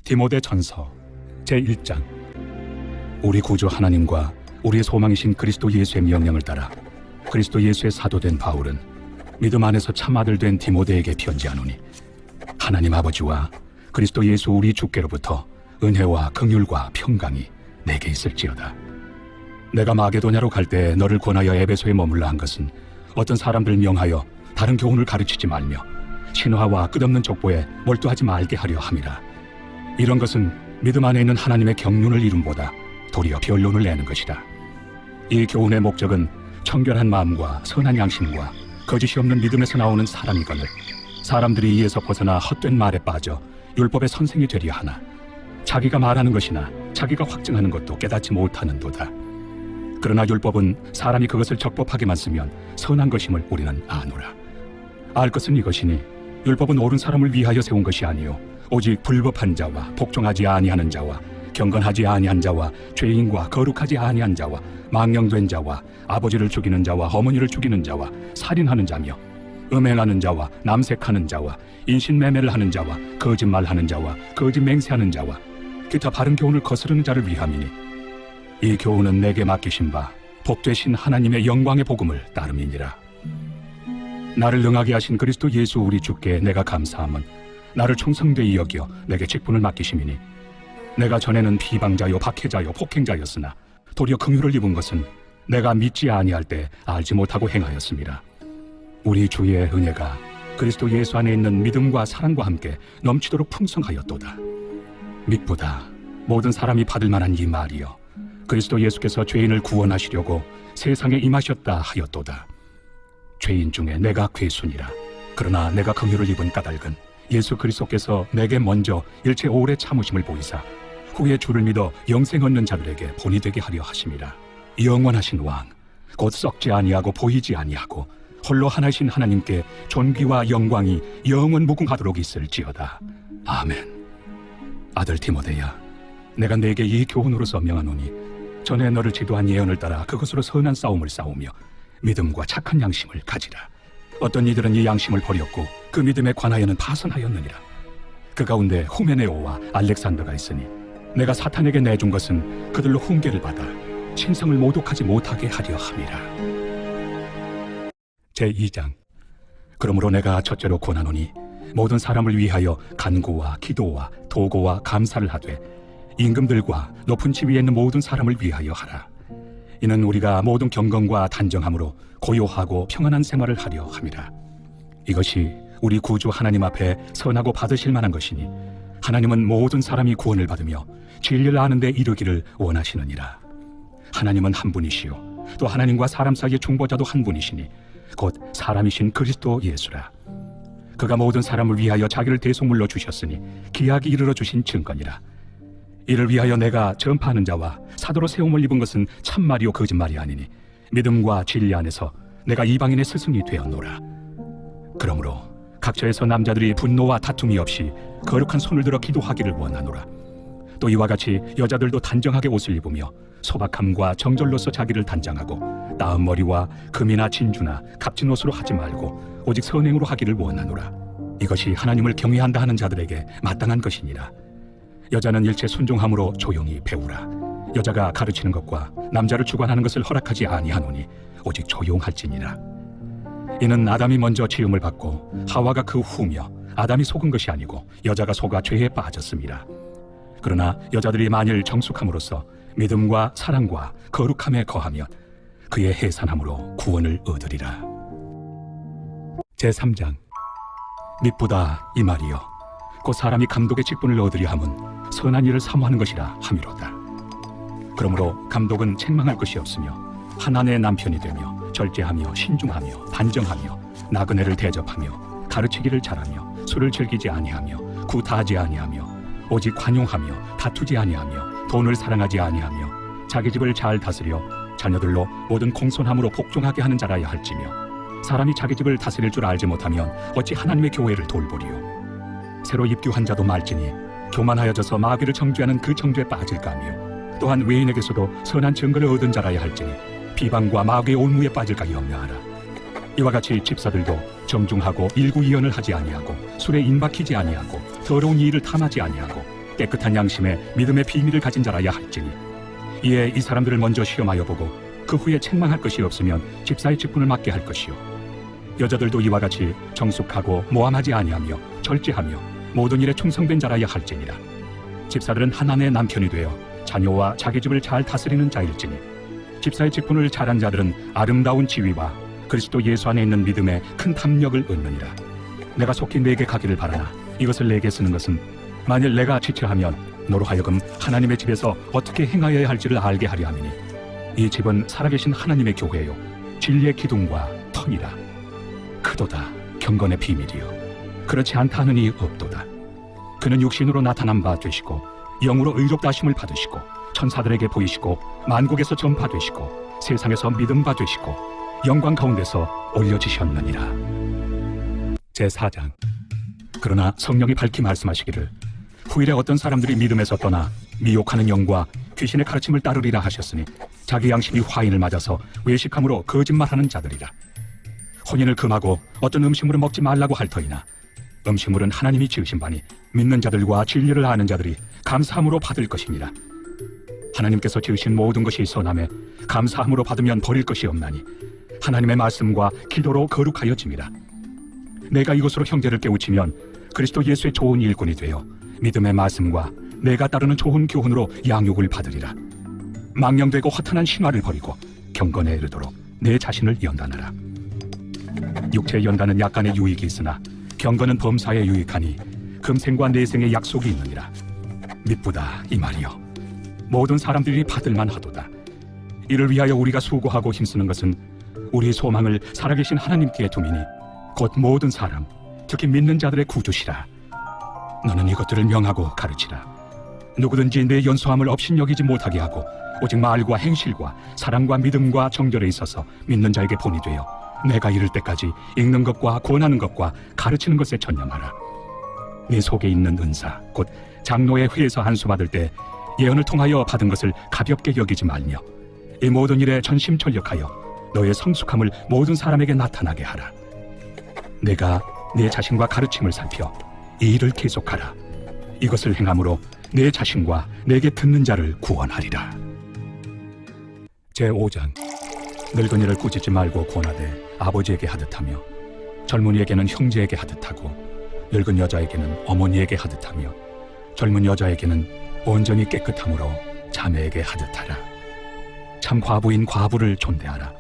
디모데 전서 제1장. 우리 구주 하나님과 우리의 소망이신 그리스도 예수의 명령을 따라 그리스도 예수의 사도된 바울은 믿음 안에서 참 아들 된 디모데에게 편지하노니, 하나님 아버지와 그리스도 예수 우리 주께로부터 은혜와 긍휼과 평강이 내게 있을지어다. 내가 마게도냐로 갈 때 너를 권하여 에베소에 머물라 한 것은 어떤 사람들 명하여 다른 교훈을 가르치지 말며 신화와 끝없는 족보에 몰두하지 말게 하려 함이라. 이런 것은 믿음 안에 있는 하나님의 경륜을 이룸보다 도리어 변론을 내는 것이다. 이 교훈의 목적은 청결한 마음과 선한 양심과 거짓이 없는 믿음에서 나오는 사람이거늘 사람들이 이에서 벗어나 헛된 말에 빠져 율법의 선생이 되려 하나 자기가 말하는 것이나 자기가 확증하는 것도 깨닫지 못하는도다. 그러나 율법은 사람이 그것을 적법하게만 쓰면 선한 것임을 우리는 아노라. 알 것은 이것이니 율법은 옳은 사람을 위하여 세운 것이 아니요 오직 불법한 자와 복종하지 아니하는 자와 경건하지 아니한 자와 죄인과 거룩하지 아니한 자와 망령된 자와 아버지를 죽이는 자와 어머니를 죽이는 자와 살인하는 자며 음행하는 자와 남색하는 자와 인신매매를 하는 자와 거짓말하는 자와 거짓 맹세하는 자와 기타 바른 교훈을 거스르는 자를 위함이니, 이 교훈은 내게 맡기신 바 복되신 하나님의 영광의 복음을 따름이니라. 나를 능하게 하신 그리스도 예수 우리 주께 내가 감사함은 나를 충성되이 여겨 내게 직분을 맡기심이니, 내가 전에는 비방자요 박해자요 폭행자였으나 도리어 긍휼을 입은 것은 내가 믿지 아니할 때 알지 못하고 행하였습니다. 우리 주의 은혜가 그리스도 예수 안에 있는 믿음과 사랑과 함께 넘치도록 풍성하였도다. 믿보다 모든 사람이 받을 만한 이 말이여 그리스도 예수께서 죄인을 구원하시려고 세상에 임하셨다 하였도다. 죄인 중에 내가 괴순이라. 그러나 내가 긍휼을 입은 까닭은 예수 그리스도께서 내게 먼저 일체 오래 참으심을 보이사 후에 주를 믿어 영생 얻는 자들에게 본이 되게 하려 하심이라. 영원하신 왕 곧 썩지 아니하고 보이지 아니하고 홀로 하나이신 하나님께 존귀와 영광이 영원 무궁하도록 있을지어다. 아멘. 아들 디모데야, 내가 네게 이 교훈으로서 명하노니 전에 너를 지도한 예언을 따라 그것으로 선한 싸움을 싸우며 믿음과 착한 양심을 가지라. 어떤 이들은 이 양심을 버렸고 그 믿음에 관하여는 파선하였느니라. 그 가운데 후메네오와 알렉산더가 있으니 내가 사탄에게 내준 것은 그들로 훈계를 받아 신성을 모독하지 못하게 하려 함이라. 제2장. 그러므로 내가 첫째로 권하노니 모든 사람을 위하여 간구와 기도와 도고와 감사를 하되 임금들과 높은 지위에 있는 모든 사람을 위하여 하라. 이는 우리가 모든 경건과 단정함으로 고요하고 평안한 생활을 하려 함이라. 이것이 우리 구주 하나님 앞에 선하고 받으실 만한 것이니 하나님은 모든 사람이 구원을 받으며 진리를 아는 데 이르기를 원하시느니라. 하나님은 한 분이시요 또 하나님과 사람 사이의 중보자도 한 분이시니 곧 사람이신 그리스도 예수라. 그가 모든 사람을 위하여 자기를 대속물로 주셨으니 기약이 이르러 주신 증거니라. 이를 위하여 내가 전파하는 자와 사도로 세움을 입은 것은 참말이요 거짓말이 아니니 믿음과 진리 안에서 내가 이방인의 스승이 되었노라. 그러므로 각처에서 남자들이 분노와 다툼이 없이 거룩한 손을 들어 기도하기를 원하노라. 또 이와 같이 여자들도 단정하게 옷을 입으며 소박함과 정절로서 자기를 단장하고 나은 머리와 금이나 진주나 값진 옷으로 하지 말고 오직 선행으로 하기를 원하노라. 이것이 하나님을 경외한다 하는 자들에게 마땅한 것이니라. 여자는 일체 순종함으로 조용히 배우라. 여자가 가르치는 것과 남자를 주관하는 것을 허락하지 아니하노니 오직 조용할지니라. 이는 아담이 먼저 지음을 받고 하와가 그 후며 아담이 속은 것이 아니고 여자가 속아 죄에 빠졌음이라. 그러나 여자들이 만일 정숙함으로써 믿음과 사랑과 거룩함에 거하면 그의 해산함으로 구원을 얻으리라. 제3장. 믿보다 이 말이여 곧 사람이 감독의 직분을 얻으려 함은 선한 일을 사모하는 것이라 함이로다. 그러므로 감독은 책망할 것이 없으며 하나님의 남편이 되며 절제하며 신중하며 단정하며 나그네를 대접하며 가르치기를 잘하며 술을 즐기지 아니하며 구타하지 아니하며 오직 관용하며 다투지 아니하며 돈을 사랑하지 아니하며 자기 집을 잘 다스려 자녀들로 모든 공손함으로 복종하게 하는 자라야 할지며, 사람이 자기 집을 다스릴 줄 알지 못하면 어찌 하나님의 교회를 돌보리요. 새로 입교한 자도 말지니 교만하여져서 마귀를 정죄하는 그 정죄에 빠질까며, 또한 외인에게서도 선한 증거를 얻은 자라야 할지니 비방과 마귀의 올무에 빠질까 염려하라. 이와 같이 집사들도 정중하고 일구이연을 하지 아니하고 술에 인박히지 아니하고 더러운 일을 탐하지 아니하고 깨끗한 양심에 믿음의 비밀을 가진 자라야 할지니 이에 이 사람들을 먼저 시험하여 보고 그 후에 책망할 것이 없으면 집사의 직분을 맡게 할 것이요 여자들도 이와 같이 정숙하고 모함하지 아니하며 절제하며 모든 일에 충성된 자라야 할지니라. 집사들은 하나님의 남편이 되어 자녀와 자기 집을 잘 다스리는 자일지니 집사의 직분을 잘한 자들은 아름다운 지위와 그리스도 예수 안에 있는 믿음에 큰 탐욕을 얻느니라. 내가 속히 내게 가기를 바라나 이것을 내게 쓰는 것은 만일 내가 지체하면 너로 하여금 하나님의 집에서 어떻게 행하여야 할지를 알게 하려 함이니 이 집은 살아계신 하나님의 교회요 진리의 기둥과 터니라. 크도다 경건의 비밀이요 그렇지 않다 하는 이 없도다. 그는 육신으로 나타난 바 되시고 영으로 의롭다 하심을 받으시고 천사들에게 보이시고 만국에서 전파되시고 세상에서 믿음 바 되시고 영광 가운데서 올려지셨느니라. 제4장. 그러나 성령이 밝히 말씀하시기를 후일에 어떤 사람들이 믿음에서 떠나 미혹하는 영과 귀신의 가르침을 따르리라 하셨으니 자기 양심이 화인을 맞아서 외식함으로 거짓말하는 자들이라. 혼인을 금하고 어떤 음식물을 먹지 말라고 할 터이나 음식물은 하나님이 지으신 바니 믿는 자들과 진리를 아는 자들이 감사함으로 받을 것이니라. 하나님께서 지으신 모든 것이 선함에 감사함으로 받으면 버릴 것이 없나니 하나님의 말씀과 기도로 거룩하여짐이라. 내가 이것으로 형제를 깨우치면 그리스도 예수의 좋은 일꾼이 되어 믿음의 말씀과 내가 따르는 좋은 교훈으로 양육을 받으리라. 망령되고 허탄한 신화를 버리고 경건에 이르도록 내 자신을 연단하라. 육체의 연단은 약간의 유익이 있으나 경건은 범사에 유익하니 금생과 내생의 약속이 있느니라. 미쁘다 이 말이여 모든 사람들이 받을만 하도다. 이를 위하여 우리가 수고하고 힘쓰는 것은 우리의 소망을 살아계신 하나님께 두미니 곧 모든 사람 특히 믿는 자들의 구주시라. 너는 이것들을 명하고 가르치라. 누구든지 내 연소함을 업신여기지 못하게 하고 오직 말과 행실과 사랑과 믿음과 정결에 있어서 믿는 자에게 본이 되어 내가 이를 때까지 읽는 것과 권하는 것과 가르치는 것에 전념하라. 네 속에 있는 은사 곧 장로의 회에서 안수 받을 때 예언을 통하여 받은 것을 가볍게 여기지 말며 이 모든 일에 전심전력하여 너의 성숙함을 모든 사람에게 나타나게 하라. 내가 내 자신과 가르침을 살펴 이 일을 계속하라. 이것을 행함으로 내 자신과 내게 듣는 자를 구원하리라. 제5장. 늙은이를 꾸짖지 말고 권하되 아버지에게 하듯하며 젊은이에게는 형제에게 하듯하고 늙은 여자에게는 어머니에게 하듯하며 젊은 여자에게는 온전히 깨끗함으로 자매에게 하듯하라. 참 과부인 과부를 존대하라.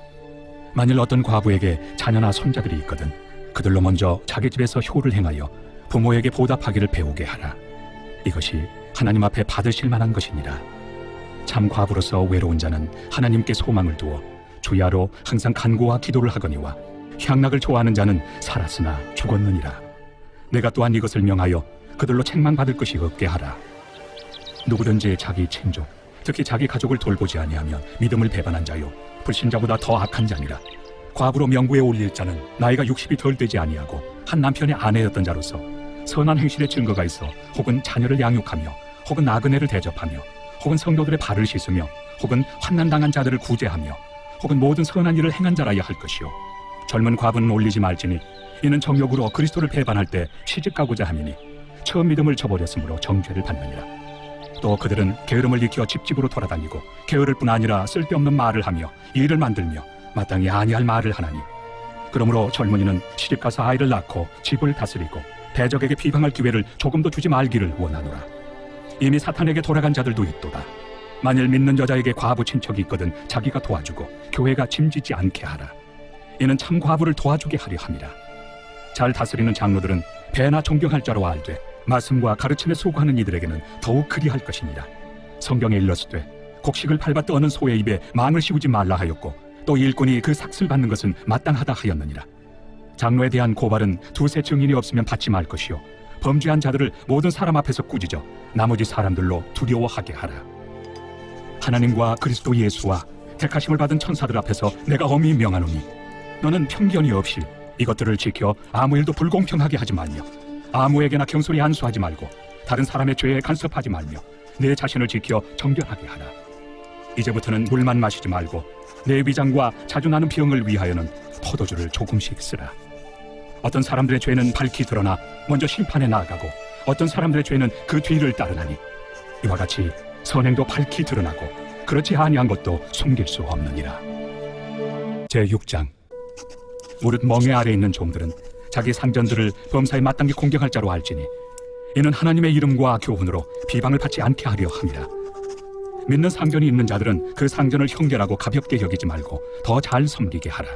만일 어떤 과부에게 자녀나 손자들이 있거든 그들로 먼저 자기 집에서 효를 행하여 부모에게 보답하기를 배우게 하라. 이것이 하나님 앞에 받으실 만한 것이니라. 참 과부로서 외로운 자는 하나님께 소망을 두어 주야로 항상 간구와 기도를 하거니와 향락을 좋아하는 자는 살았으나 죽었느니라. 내가 또한 이것을 명하여 그들로 책망받을 것이 없게 하라. 누구든지 자기 친족 특히 자기 가족을 돌보지 아니하면 믿음을 배반한 자요 불신자보다 더 악한 자니라. 과부로 명부에 올릴 자는 나이가 60이 덜 되지 아니하고 한 남편의 아내였던 자로서 선한 행실의 증거가 있어 혹은 자녀를 양육하며 혹은 나그네를 대접하며 혹은 성도들의 발을 씻으며 혹은 환난당한 자들을 구제하며 혹은 모든 선한 일을 행한 자라야 할 것이요 젊은 과부는 올리지 말지니 이는 정욕으로 그리스도를 배반할 때 시집가고자 함이니 처음 믿음을 저버렸으므로 정죄를 받느니라. 또 그들은 게으름을 익혀 집집으로 돌아다니고 게으를 뿐 아니라 쓸데없는 말을 하며 일을 만들며 마땅히 아니할 말을 하나니 그러므로 젊은이는 시집가서 아이를 낳고 집을 다스리고 대적에게 비방할 기회를 조금도 주지 말기를 원하노라. 이미 사탄에게 돌아간 자들도 있도다. 만일 믿는 여자에게 과부 친척이 있거든 자기가 도와주고 교회가 짐지지 않게 하라. 이는 참 과부를 도와주게 하려 함이라. 잘 다스리는 장로들은 배나 존경할 자로 알되 말씀과 가르침에 수고하는 이들에게는 더욱 그리할 것이니라. 성경에 일렀으되 곡식을 밟아 떠는 소의 입에 망을 씌우지 말라 하였고 또 일꾼이 그 삭슬 받는 것은 마땅하다 하였느니라. 장로에 대한 고발은 두세 증인이 없으면 받지 말 것이요 범죄한 자들을 모든 사람 앞에서 꾸짖어 나머지 사람들로 두려워하게 하라. 하나님과 그리스도 예수와 택하심을 받은 천사들 앞에서 내가 엄히 명하노니 너는 편견이 없이 이것들을 지켜 아무 일도 불공평하게 하지 말며 아무에게나 경솔히 안수하지 말고 다른 사람의 죄에 간섭하지 말며 내 자신을 지켜 정결하게 하라. 이제부터는 물만 마시지 말고 내 위장과 자주 나는 병을 위하여는 포도주를 조금씩 쓰라. 어떤 사람들의 죄는 밝히 드러나 먼저 심판에 나아가고 어떤 사람들의 죄는 그 뒤를 따르나니 이와 같이 선행도 밝히 드러나고 그렇지 아니한 것도 숨길 수 없느니라. 제6장. 무릇 멍에 아래 있는 종들은 자기 상전들을 범사에 마땅히 공경할 자로 알지니 이는 하나님의 이름과 교훈으로 비방을 받지 않게 하려 함이라. 믿는 상전이 있는 자들은 그 상전을 형제라고 가볍게 여기지 말고 더 잘 섬기게 하라.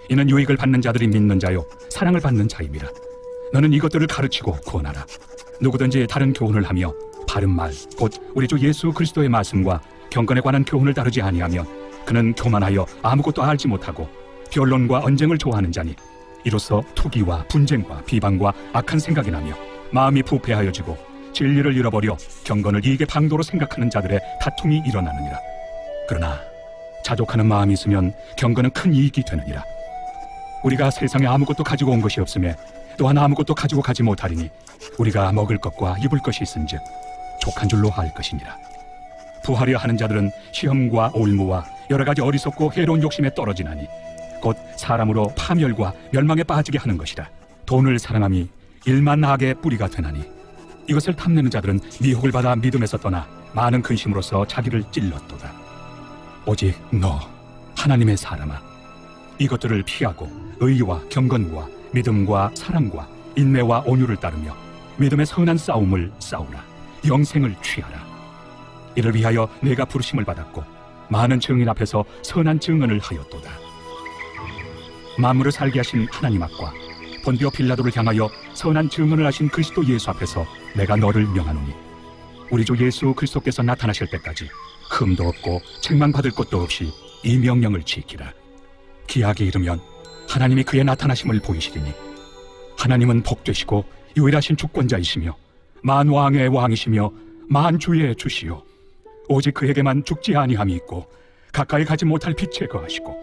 이는 유익을 받는 자들이 믿는 자요 사랑을 받는 자임이라. 너는 이것들을 가르치고 구원하라. 누구든지 다른 교훈을 하며 바른 말 곧 우리 주 예수 그리스도의 말씀과 경건에 관한 교훈을 따르지 아니하면 그는 교만하여 아무것도 알지 못하고 변론과 언쟁을 좋아하는 자니 이로써 투기와 분쟁과 비방과 악한 생각이 나며 마음이 부패하여지고 진리를 잃어버려 경건을 이익의 방도로 생각하는 자들의 다툼이 일어나느니라. 그러나 자족하는 마음이 있으면 경건은 큰 이익이 되느니라. 우리가 세상에 아무것도 가지고 온 것이 없으며 또한 아무것도 가지고 가지 못하리니 우리가 먹을 것과 입을 것이 있은즉 족한 줄로 알 것이니라. 부하려 하는 자들은 시험과 올무와 여러 가지 어리석고 해로운 욕심에 떨어지나니 곧 사람으로 파멸과 멸망에 빠지게 하는 것이라. 돈을 사랑함이 일만 악의 뿌리가 되나니 이것을 탐내는 자들은 미혹을 받아 믿음에서 떠나 많은 근심으로써 자기를 찔렀도다. 오직 너 하나님의 사람아, 이것들을 피하고 의와 경건과 믿음과 사랑과 인내와 온유를 따르며 믿음의 선한 싸움을 싸우라. 영생을 취하라. 이를 위하여 내가 부르심을 받았고 많은 증인 앞에서 선한 증언을 하였도다. 만물을 살게 하신 하나님 앞과 본디오 빌라도를 향하여 선한 증언을 하신 그리스도 예수 앞에서 내가 너를 명하노니 우리 주 예수 그리스도께서 나타나실 때까지 흠도 없고 책망받을 것도 없이 이 명령을 지키라. 기약이 이르면 하나님이 그의 나타나심을 보이시리니 하나님은 복되시고 유일하신 주권자이시며 만왕의 왕이시며 만주의 주시요 오직 그에게만 죽지 아니함이 있고 가까이 가지 못할 빛에 거하시고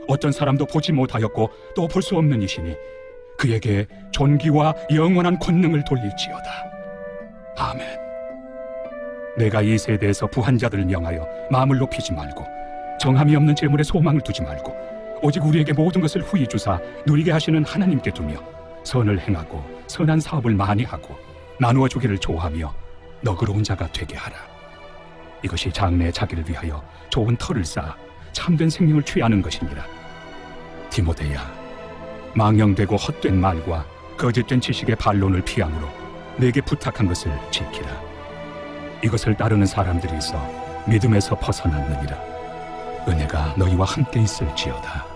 어떤 사람도 보지 못하였고 또 볼 수 없는 이시니 그에게 존귀와 영원한 권능을 돌릴지어다. 아멘. 내가 이 세대에서 부한 자들을 명하여 마음을 높이지 말고 정함이 없는 재물에 소망을 두지 말고 오직 우리에게 모든 것을 후히 주사 누리게 하시는 하나님께 두며 선을 행하고 선한 사업을 많이 하고 나누어 주기를 좋아하며 너그러운 자가 되게 하라. 이것이 장래에 자기를 위하여 좋은 터를 쌓아 참된 생명을 취하는 것이니라. 디모데야, 망령되고 헛된 말과 거짓된 지식의 반론을 피함으로 내게 부탁한 것을 지키라. 이것을 따르는 사람들이 있어 믿음에서 벗어났느니라. 은혜가 너희와 함께 있을지어다.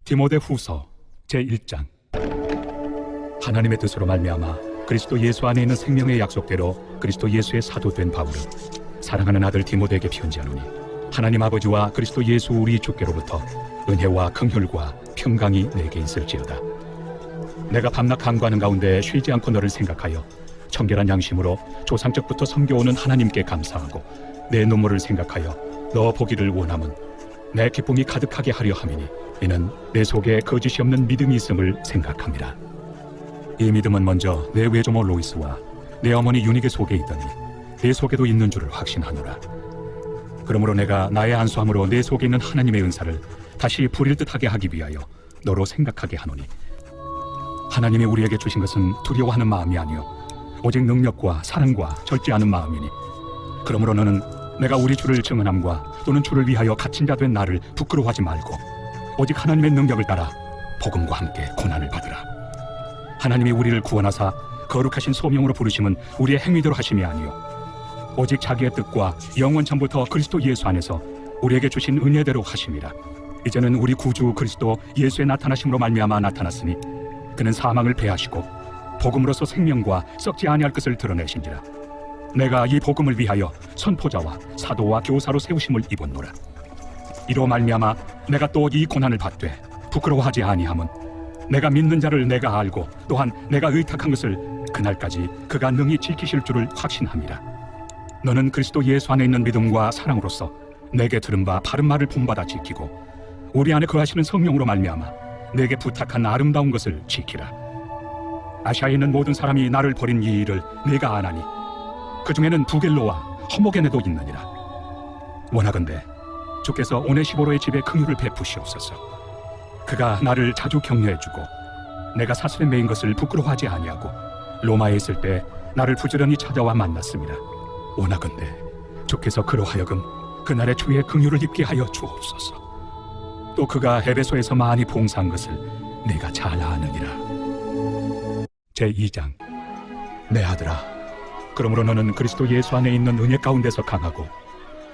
디모데 후서 제1장. 하나님의 뜻으로 말미암아 그리스도 예수 안에 있는 생명의 약속대로 그리스도 예수의 사도된 바울은 사랑하는 아들 디모데에게 편지하노니 하나님 아버지와 그리스도 예수 우리 주께로부터 은혜와 긍휼과 평강이 내게 있을지어다. 내가 밤낮 간구하는 가운데 쉬지 않고 너를 생각하여 청결한 양심으로 조상적부터 섬겨오는 하나님께 감사하고 내 눈물을 생각하여 너 보기를 원함은 내 기쁨이 가득하게 하려 함이니 이는 내 속에 거짓이 없는 믿음이 있음을 생각합니다. 이 믿음은 먼저 내 외조모 로이스와 내 어머니 유니게 속에 있더니 내 속에도 있는 줄을 확신하노라. 그러므로 내가 나의 안수함으로 내 속에 있는 하나님의 은사를 다시 부릴 듯하게 하기 위하여 너로 생각하게 하노니 하나님이 우리에게 주신 것은 두려워하는 마음이 아니요 오직 능력과 사랑과 절제 않은 마음이니 그러므로 너는 내가 우리 주를 증언함과 또는 주를 위하여 갇힌 자 된 나를 부끄러워하지 말고 오직 하나님의 능력을 따라 복음과 함께 고난을 받으라. 하나님이 우리를 구원하사 거룩하신 소명으로 부르심은 우리의 행위대로 하심이 아니요 오직 자기의 뜻과 영원 전부터 그리스도 예수 안에서 우리에게 주신 은혜대로 하심이라. 이제는 우리 구주 그리스도 예수의 나타나심으로 말미암아 나타났으니 그는 사망을 패하시고 복음으로서 생명과 썩지 아니할 것을 드러내신지라. 내가 이 복음을 위하여 선포자와 사도와 교사로 세우심을 입었노라. 이로 말미암아 내가 또 이 고난을 받되 부끄러워하지 아니함은 내가 믿는 자를 내가 알고 또한 내가 의탁한 것을 그날까지 그가 능히 지키실 줄을 확신함이라. 너는 그리스도 예수 안에 있는 믿음과 사랑으로서 내게 들은 바 바른 말을 본받아 지키고 우리 안에 거하시는 성령으로 말미암아 내게 부탁한 아름다운 것을 지키라. 아시아에 있는 모든 사람이 나를 버린 이 일을 내가 아나니 그 중에는 부겔로와 허모게네도 있느니라. 원하건대 주께서 오네시보로의 집에 긍휼을 베푸시옵소서. 그가 나를 자주 격려해주고 내가 사슬에 매인 것을 부끄러워하지 아니하고 로마에 있을 때 나를 부지런히 찾아와 만났습니다. 원하건대 주께서 그로 하여금 그날의 주의 긍휼을 입게 하여 주옵소서. 또 그가 에베소에서 많이 봉사한 것을 내가 잘 아느니라. 제2장. 내 아들아, 그러므로 너는 그리스도 예수 안에 있는 은혜 가운데서 강하고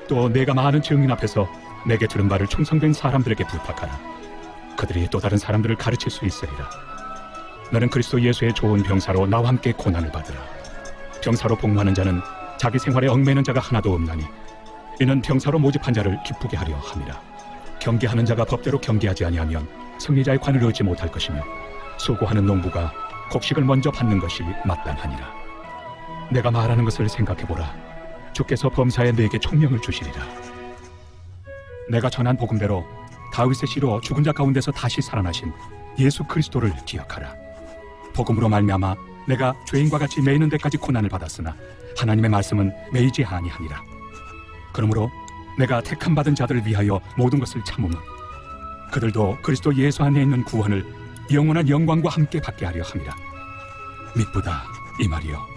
또 내가 많은 증인 앞에서 내게 들은 바를 충성된 사람들에게 부탁하라. 그들이 또 다른 사람들을 가르칠 수 있으리라. 너는 그리스도 예수의 좋은 병사로 나와 함께 고난을 받으라. 병사로 복무하는 자는 자기 생활에 얽매이는 자가 하나도 없나니 이는 병사로 모집한 자를 기쁘게 하려 함이라. 경계하는 자가 법대로 경계하지 아니하면 승리자의 관을 얻지 못할 것이며 수고하는 농부가 곡식을 먼저 받는 것이 마땅하니라. 내가 말하는 것을 생각해보라. 주께서 범사에 내게 총명을 주시리라. 내가 전한 복음대로 다윗의 씨로 죽은 자 가운데서 다시 살아나신 예수 그리스도를 기억하라. 복음으로 말미암아 내가 죄인과 같이 매이는 데까지 고난을 받았으나 하나님의 말씀은 매이지 아니하니라. 그러므로 내가 택함 받은 자들을 위하여 모든 것을 참으면 그들도 그리스도 예수 안에 있는 구원을 영원한 영광과 함께 받게 하려 함이라. 미쁘다 이 말이요.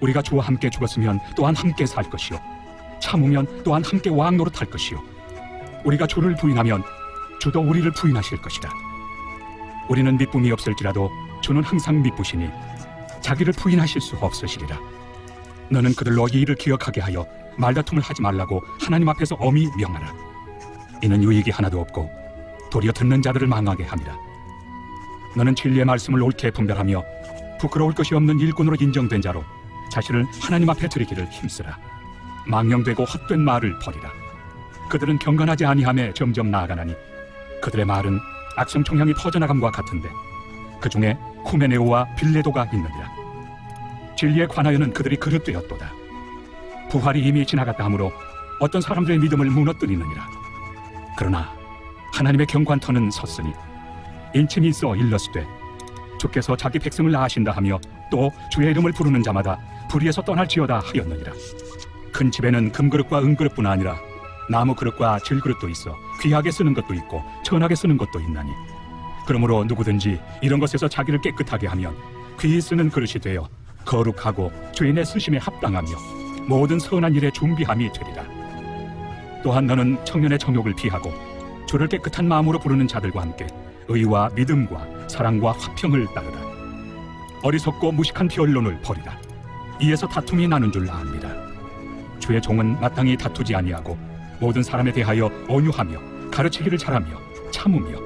우리가 주와 함께 죽었으면 또한 함께 살 것이요, 참으면 또한 함께 왕 노릇할 것이요, 우리가 주를 부인하면 주도 우리를 부인하실 것이다. 우리는 미쁨이 없을지라도 주는 항상 미쁘시니 자기를 부인하실 수 없으시리라. 너는 그들로 이 일을 기억하게 하여 말다툼을 하지 말라고 하나님 앞에서 엄히 명하라. 이는 유익이 하나도 없고 도리어 듣는 자들을 망하게 함이라. 너는 진리의 말씀을 옳게 분별하며 부끄러울 것이 없는 일꾼으로 인정된 자로 자신을 하나님 앞에 드리기를 힘쓰라. 망령되고 헛된 말을 버리라. 그들은 경건하지 아니함에 점점 나아가나니 그들의 말은 악성 총향이 퍼져나감과 같은데 그 중에 후메네오와 빌레도가 있느니라. 진리에 관하여는 그들이 그릇되었도다. 부활이 이미 지나갔다 하므로 어떤 사람들의 믿음을 무너뜨리느니라. 그러나 하나님의 경관터는 섰으니 인침이 있어 일렀으되 주께서 자기 백성을 낳으신다 하며 또 주의 이름을 부르는 자마다 불의에서 떠날지어다 하였느니라. 큰 집에는 금그릇과 은그릇뿐 아니라 나무 그릇과 질그릇도 있어 귀하게 쓰는 것도 있고 천하게 쓰는 것도 있나니 그러므로 누구든지 이런 것에서 자기를 깨끗하게 하면 귀히 쓰는 그릇이 되어 거룩하고 주인의 쓰심에 합당하며 모든 선한 일에 준비함이 되리라. 또한 너는 청년의 정욕을 피하고 주를 깨끗한 마음으로 부르는 자들과 함께 의와 믿음과 사랑과 화평을 따르라. 어리석고 무식한 변론을 버리라. 이에서 다툼이 나는 줄 압니다. 주의 종은 마땅히 다투지 아니하고 모든 사람에 대하여 온유하며 가르치기를 잘하며 참으며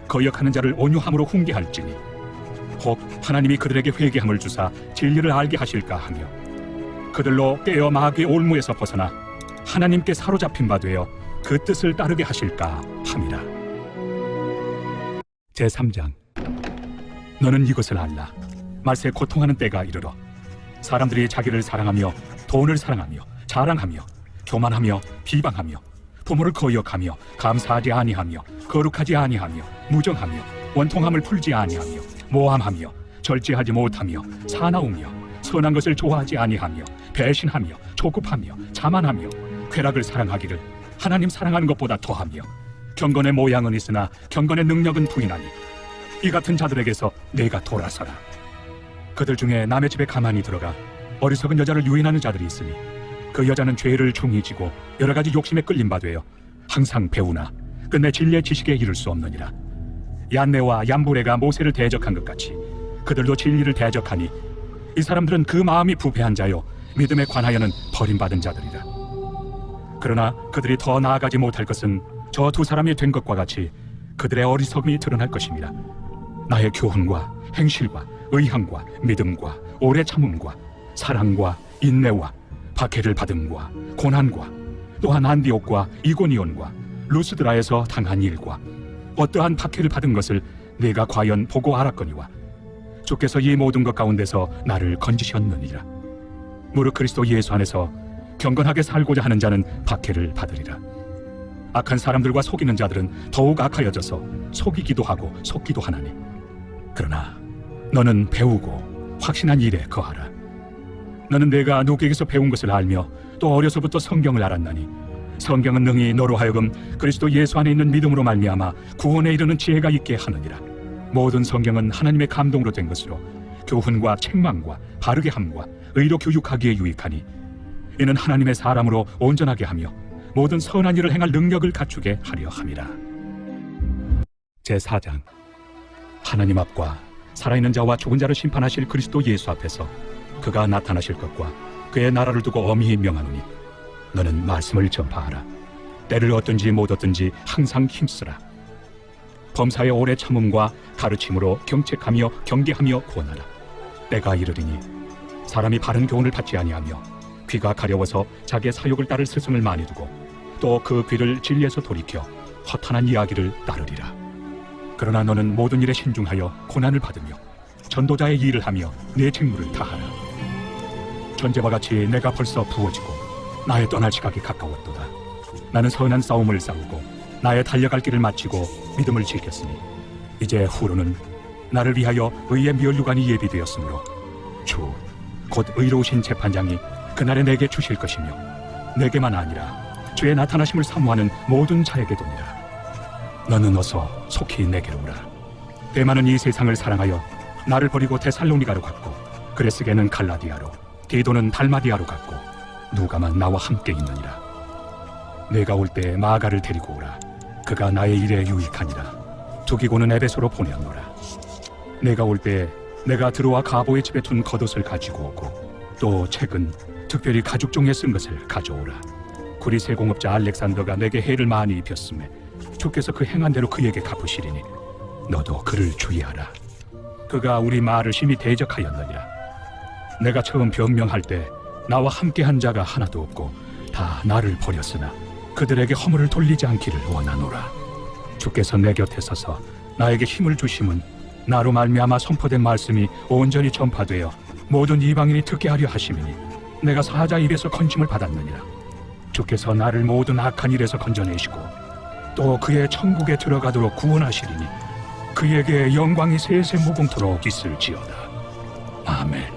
거역하는 자를 온유함으로 훈계할지니 혹 하나님이 그들에게 회개함을 주사 진리를 알게 하실까 하며 그들로 깨어 마귀의 올무에서 벗어나 하나님께 사로잡힌 바 되어 그 뜻을 따르게 하실까 함이라. 제3장. 너는 이것을 알라. 말세 고통하는 때가 이르러 사람들이 자기를 사랑하며 돈을 사랑하며 자랑하며 교만하며 비방하며 부모를 거역하며 감사하지 아니하며 거룩하지 아니하며 무정하며 원통함을 풀지 아니하며 모함하며 절제하지 못하며 사나우며 선한 것을 좋아하지 아니하며 배신하며 조급하며 자만하며 쾌락을 사랑하기를 하나님 사랑하는 것보다 더하며 경건의 모양은 있으나 경건의 능력은 부인하니 이 같은 자들에게서 내가 돌아서라. 그들 중에 남의 집에 가만히 들어가 어리석은 여자를 유인하는 자들이 있으니 그 여자는 죄를 중히 지고 여러 가지 욕심에 끌린 바 되어 항상 배우나 끝내 진리의 지식에 이를 수 없느니라. 얀네와 얀부레가 모세를 대적한 것 같이 그들도 진리를 대적하니 이 사람들은 그 마음이 부패한 자요 믿음에 관하여는 버림받은 자들이라. 그러나 그들이 더 나아가지 못할 것은 저 두 사람이 된 것과 같이 그들의 어리석음이 드러날 것입니다. 나의 교훈과 행실과 의향과 믿음과 오래 참음과 사랑과 인내와 박해를 받음과 고난과 또한 안디옥과 이고니온과 루스드라에서 당한 일과 어떠한 박해를 받은 것을 내가 과연 보고 알았거니와 주께서 이 모든 것 가운데서 나를 건지셨느니라. 무릇 그리스도 예수 안에서 경건하게 살고자 하는 자는 박해를 받으리라. 악한 사람들과 속이는 자들은 더욱 악하여져서 속이기도 하고 속기도 하나니 그러나 너는 배우고 확신한 일에 거하라. 너는 내가 누구에게서 배운 것을 알며 또 어려서부터 성경을 알았나니 성경은 능히 너로 하여금 그리스도 예수 안에 있는 믿음으로 말미암아 구원에 이르는 지혜가 있게 하느니라. 모든 성경은 하나님의 감동으로 된 것으로 교훈과 책망과 바르게 함과 의로 교육하기에 유익하니 이는 하나님의 사람으로 온전하게 하며 모든 선한 일을 행할 능력을 갖추게 하려 함이라. 제4장. 하나님 앞과 살아있는 자와 죽은 자를 심판하실 그리스도 예수 앞에서 그가 나타나실 것과 그의 나라를 두고 엄히 명하노니 너는 말씀을 전파하라. 때를 얻든지 못 얻든지 항상 힘쓰라. 범사의 오래 참음과 가르침으로 경책하며 경계하며 구원하라. 때가 이르리니 사람이 바른 교훈을 받지 아니하며 귀가 가려워서 자기의 사욕을 따를 스승을 많이 두고 또 그 귀를 진리에서 돌이켜 허탄한 이야기를 따르리라. 그러나 너는 모든 일에 신중하여 고난을 받으며 전도자의 일을 하며 내 직무를 다하라. 전제와 같이 내가 벌써 부어지고 나의 떠날 시각이 가까웠도다. 나는 선한 싸움을 싸우고 나의 달려갈 길을 마치고 믿음을 지켰으니 이제 후로는 나를 위하여 의의 면류관이 예비되었으므로 주 곧 의로우신 재판장이 그날에 내게 주실 것이며 내게만 아니라 주의 나타나심을 사모하는 모든 자에게 도니라. 너는 어서 속히 내게로 오라. 대만은 이 세상을 사랑하여 나를 버리고 데살로니가로 갔고 그레스게는 갈라디아로 디도는 달마디아로 갔고 누가만 나와 함께 있느니라. 내가 올 때 마가를 데리고 오라. 그가 나의 일에 유익하니라. 두기고는 에베소로 보내었노라. 내가 올 때 내가 드로와 가보의 집에 둔 겉옷을 가지고 오고 또 책은 특별히 가죽종에 쓴 것을 가져오라. 구리세 공업자 알렉산더가 내게 해를 많이 입혔음에 주께서 그 행한 대로 그에게 갚으시리니 너도 그를 주의하라. 그가 우리 말을 심히 대적하였느니라. 내가 처음 변명할 때 나와 함께한 자가 하나도 없고 다 나를 버렸으나 그들에게 허물을 돌리지 않기를 원하노라. 주께서 내 곁에 서서 나에게 힘을 주심은 나로 말미암아 선포된 말씀이 온전히 전파되어 모든 이방인이 듣게 하려 하심이니 내가 사자 입에서 건짐을 받았느니라. 주께서 나를 모든 악한 일에서 건져내시고 또 그의 천국에 들어가도록 구원하시리니 그에게 영광이 세세 무궁토록 있을지어다. 아멘.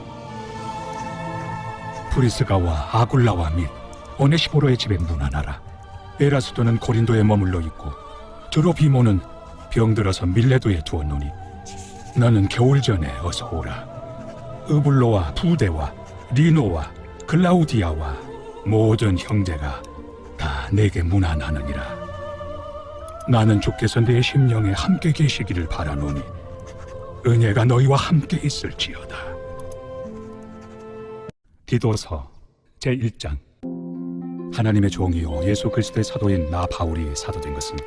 브리스가와 아굴라와 및 오네시포로의 집에 문안하라. 에라스도는 고린도에 머물러 있고 드로비모는 병들어서 밀레도에 두었노니 너는 겨울 전에 어서 오라. 으블로와 부데와 리노와 글라우디아와 모든 형제가 다 내게 문안하느니라. 나는 주께서 내 심령에 함께 계시기를 바라노니 은혜가 너희와 함께 있을지어다. 디도서 제1장. 하나님의 종이요 예수 그리스도의 사도인 나 바울이 사도된 것은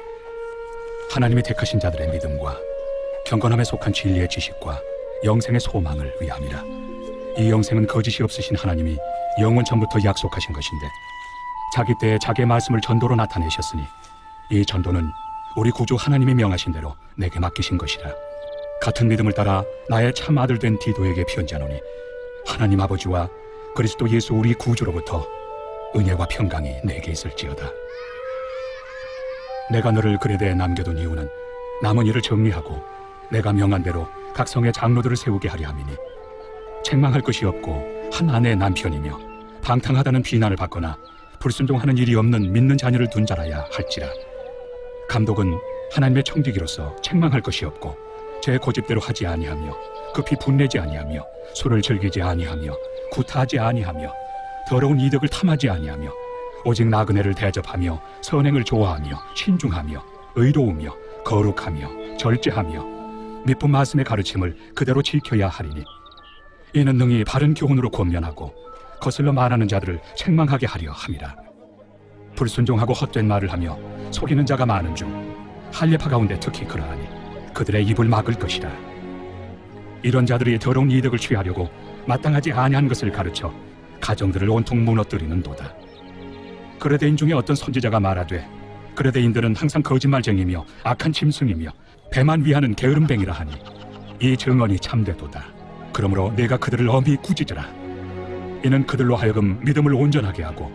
하나님이 택하신 자들의 믿음과 경건함에 속한 진리의 지식과 영생의 소망을 위함이라. 이 영생은 거짓이 없으신 하나님이 영원 전부터 약속하신 것인데 자기 때에 자기의 말씀을 전도로 나타내셨으니 이 전도는 우리 구주 하나님이 명하신 대로 내게 맡기신 것이라. 같은 믿음을 따라 나의 참 아들 된 디도에게 편지하노니 하나님 아버지와 그리스도 예수 우리 구주로부터 은혜와 평강이 내게 있을지어다. 내가 너를 그레데에 남겨둔 이유는 남은 일을 정리하고 내가 명한 대로 각 성의 장로들을 세우게 하려 함이니 책망할 것이 없고 한 아내의 남편이며 방탕하다는 비난을 받거나 불순종하는 일이 없는 믿는 자녀를 둔 자라야 할지라. 감독은 하나님의 청지기로서 책망할 것이 없고 제 고집대로 하지 아니하며 급히 분내지 아니하며 술을 즐기지 아니하며 구타하지 아니하며 더러운 이득을 탐하지 아니하며 오직 나그네를 대접하며 선행을 좋아하며 신중하며 의로우며 거룩하며 절제하며 미쁜 말씀의 가르침을 그대로 지켜야 하리니 이는 능히 바른 교훈으로 권면하고 거슬러 말하는 자들을 책망하게 하려 함이라. 불순종하고 헛된 말을 하며 속이는 자가 많은 중 할례파 가운데 특히 그러하니 그들의 입을 막을 것이라. 이런 자들이 더러운 이득을 취하려고 마땅하지 아니한 것을 가르쳐 가정들을 온통 무너뜨리는도다. 그레데인 중에 어떤 선지자가 말하되 그레데인들은 항상 거짓말쟁이며 악한 짐승이며 배만 위하는 게으름뱅이라 하니 이 증언이 참되도다. 그러므로 내가 그들을 엄히 꾸짖으라. 이는 그들로 하여금 믿음을 온전하게 하고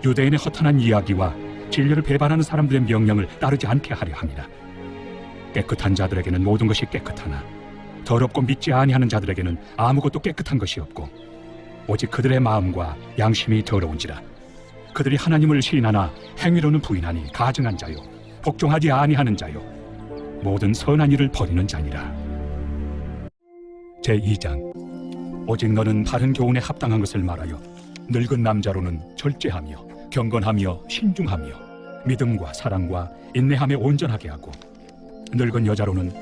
유대인의 허탄한 이야기와 진리를 배반하는 사람들의 명령을 따르지 않게 하려 함이라. 깨끗한 자들에게는 모든 것이 깨끗하나 더럽고 믿지 아니하는 자들에게는 아무것도 깨끗한 것이 없고 오직 그들의 마음과 양심이 더러운지라. 그들이 하나님을 시인하나 행위로는 부인하니 가증한 자요 복종하지 아니하는 자요 모든 선한 일을 버리는 자니라. 제2장. 오직 너는 바른 교훈에 합당한 것을 말하여 늙은 남자로는 절제하며 경건하며 신중하며 믿음과 사랑과 인내함에 온전하게 하고, 늙은 여자로는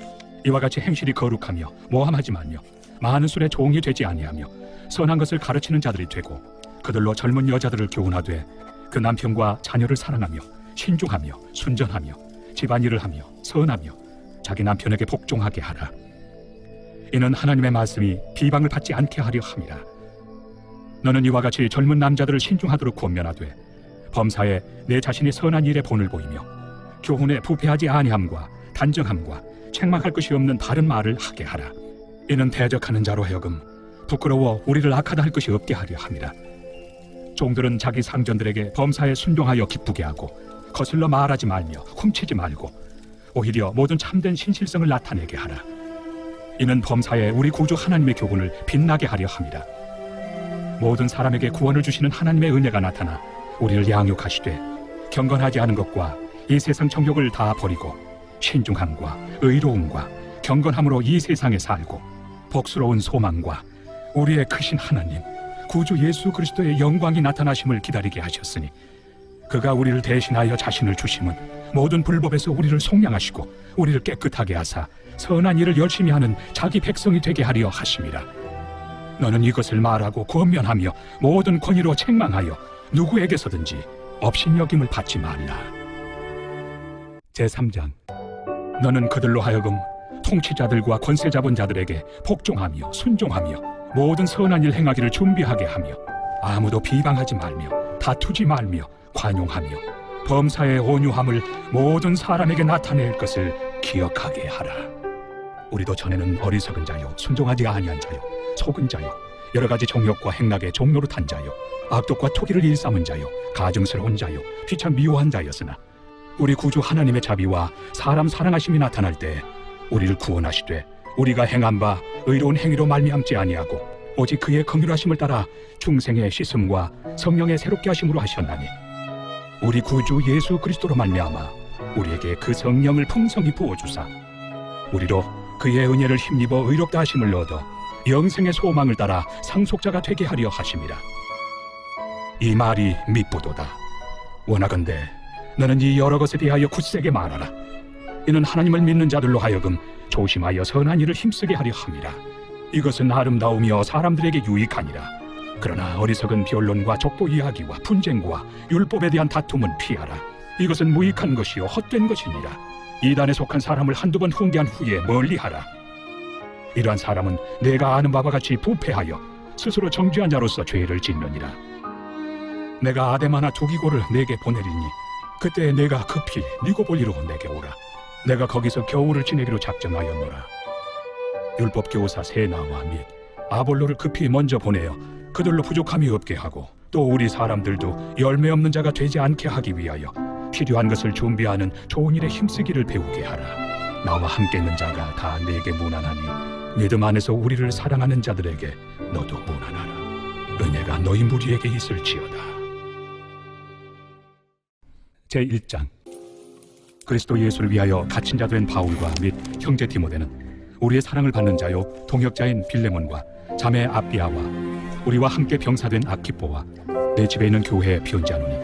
이와 같이 행실이 거룩하며 모함하지 말며 많은 술에 종이 되지 아니하며 선한 것을 가르치는 자들이 되고, 그들로 젊은 여자들을 교훈하되 그 남편과 자녀를 사랑하며 신중하며 순전하며 집안일을 하며 선하며 자기 남편에게 복종하게 하라. 이는 하나님의 말씀이 비방을 받지 않게 하려 함이라. 너는 이와 같이 젊은 남자들을 신중하도록 권면하되 범사에 내 자신이 선한 일에 본을 보이며 교훈에 부패하지 아니함과 단정함과 책망할 것이 없는 바른 말을 하게 하라. 이는 대적하는 자로 하여금 부끄러워 우리를 악하다 할 것이 없게 하려 함이라. 종들은 자기 상전들에게 범사에 순종하여 기쁘게 하고 거슬러 말하지 말며 훔치지 말고 오히려 모든 참된 신실성을 나타내게 하라. 이는 범사에 우리 구주 하나님의 교훈을 빛나게 하려 함이라. 모든 사람에게 구원을 주시는 하나님의 은혜가 나타나 우리를 양육하시되 경건하지 않은 것과 이 세상 정욕을 다 버리고 신중함과 의로움과 경건함으로 이 세상에 살고 복스러운 소망과 우리의 크신 하나님 구주 예수 그리스도의 영광이 나타나심을 기다리게 하셨으니, 그가 우리를 대신하여 자신을 주심은 모든 불법에서 우리를 속량하시고 우리를 깨끗하게 하사 선한 일을 열심히 하는 자기 백성이 되게 하려 하심이라. 너는 이것을 말하고 권면하며 모든 권위로 책망하여 누구에게서든지 업신여김을 받지 말라. 제3장. 너는 그들로 하여금 통치자들과 권세 잡은 자들에게 복종하며 순종하며 모든 선한 일 행하기를 준비하게 하며 아무도 비방하지 말며 다투지 말며 관용하며 범사의 온유함을 모든 사람에게 나타낼 것을 기억하게 하라. 우리도 전에는 어리석은 자요 순종하지 아니한 자요 속은 자요 여러 가지 정욕과 행락의 종노릇한 자요 악독과 토기를 일삼은 자요 가증스러운 자요 피차 미워한 자였으나, 우리 구주 하나님의 자비와 사람 사랑하심이 나타날 때 우리를 구원하시되 우리가 행한 바 의로운 행위로 말미암지 아니하고 오직 그의 긍휼하심을 따라 중생의 씻음과 성령의 새롭게 하심으로 하셨나니, 우리 구주 예수 그리스도로 말미암아 우리에게 그 성령을 풍성히 부어주사 우리로 그의 은혜를 힘입어 의롭다 하심을 얻어 영생의 소망을 따라 상속자가 되게 하려 하심이라. 이 말이 밉보도다. 원하건대 너는 이 여러 것에 대하여 굳세게 말하라. 이는 하나님을 믿는 자들로 하여금 조심하여 선한 일을 힘쓰게 하려 함이라. 이것은 아름다우며 사람들에게 유익하니라. 그러나 어리석은 변론과 족보 이야기와 분쟁과 율법에 대한 다툼은 피하라. 이것은 무익한 것이요 헛된 것이니라. 이단에 속한 사람을 한두 번 훈계한 후에 멀리하라. 이러한 사람은 내가 아는 바와 같이 부패하여 스스로 정죄한 자로서 죄를 짓느니라. 내가 아데마나 두기고를 내게 보내리니 그때 내가 급히 니고볼리로 내게 오라. 내가 거기서 겨울을 지내기로 작정하였노라. 율법 교사 세나와 및 아볼로를 급히 먼저 보내어 그들로 부족함이 없게 하고, 또 우리 사람들도 열매 없는 자가 되지 않게 하기 위하여 필요한 것을 준비하는 좋은 일에 힘쓰기를 배우게 하라. 나와 함께 있는 자가 다 내게 무난하니 믿음 안에서 우리를 사랑하는 자들에게 너도 무난하라. 은혜가 너희 무리에게 있을지어다. 제1장. 그리스도 예수를 위하여 갇힌 자 된 바울과 및 형제 디모데는 우리의 사랑을 받는 자요 동역자인 빌레몬과 자매 아비아와 우리와 함께 병사된 아키포와 내 집에 있는 교회에 편지하노니,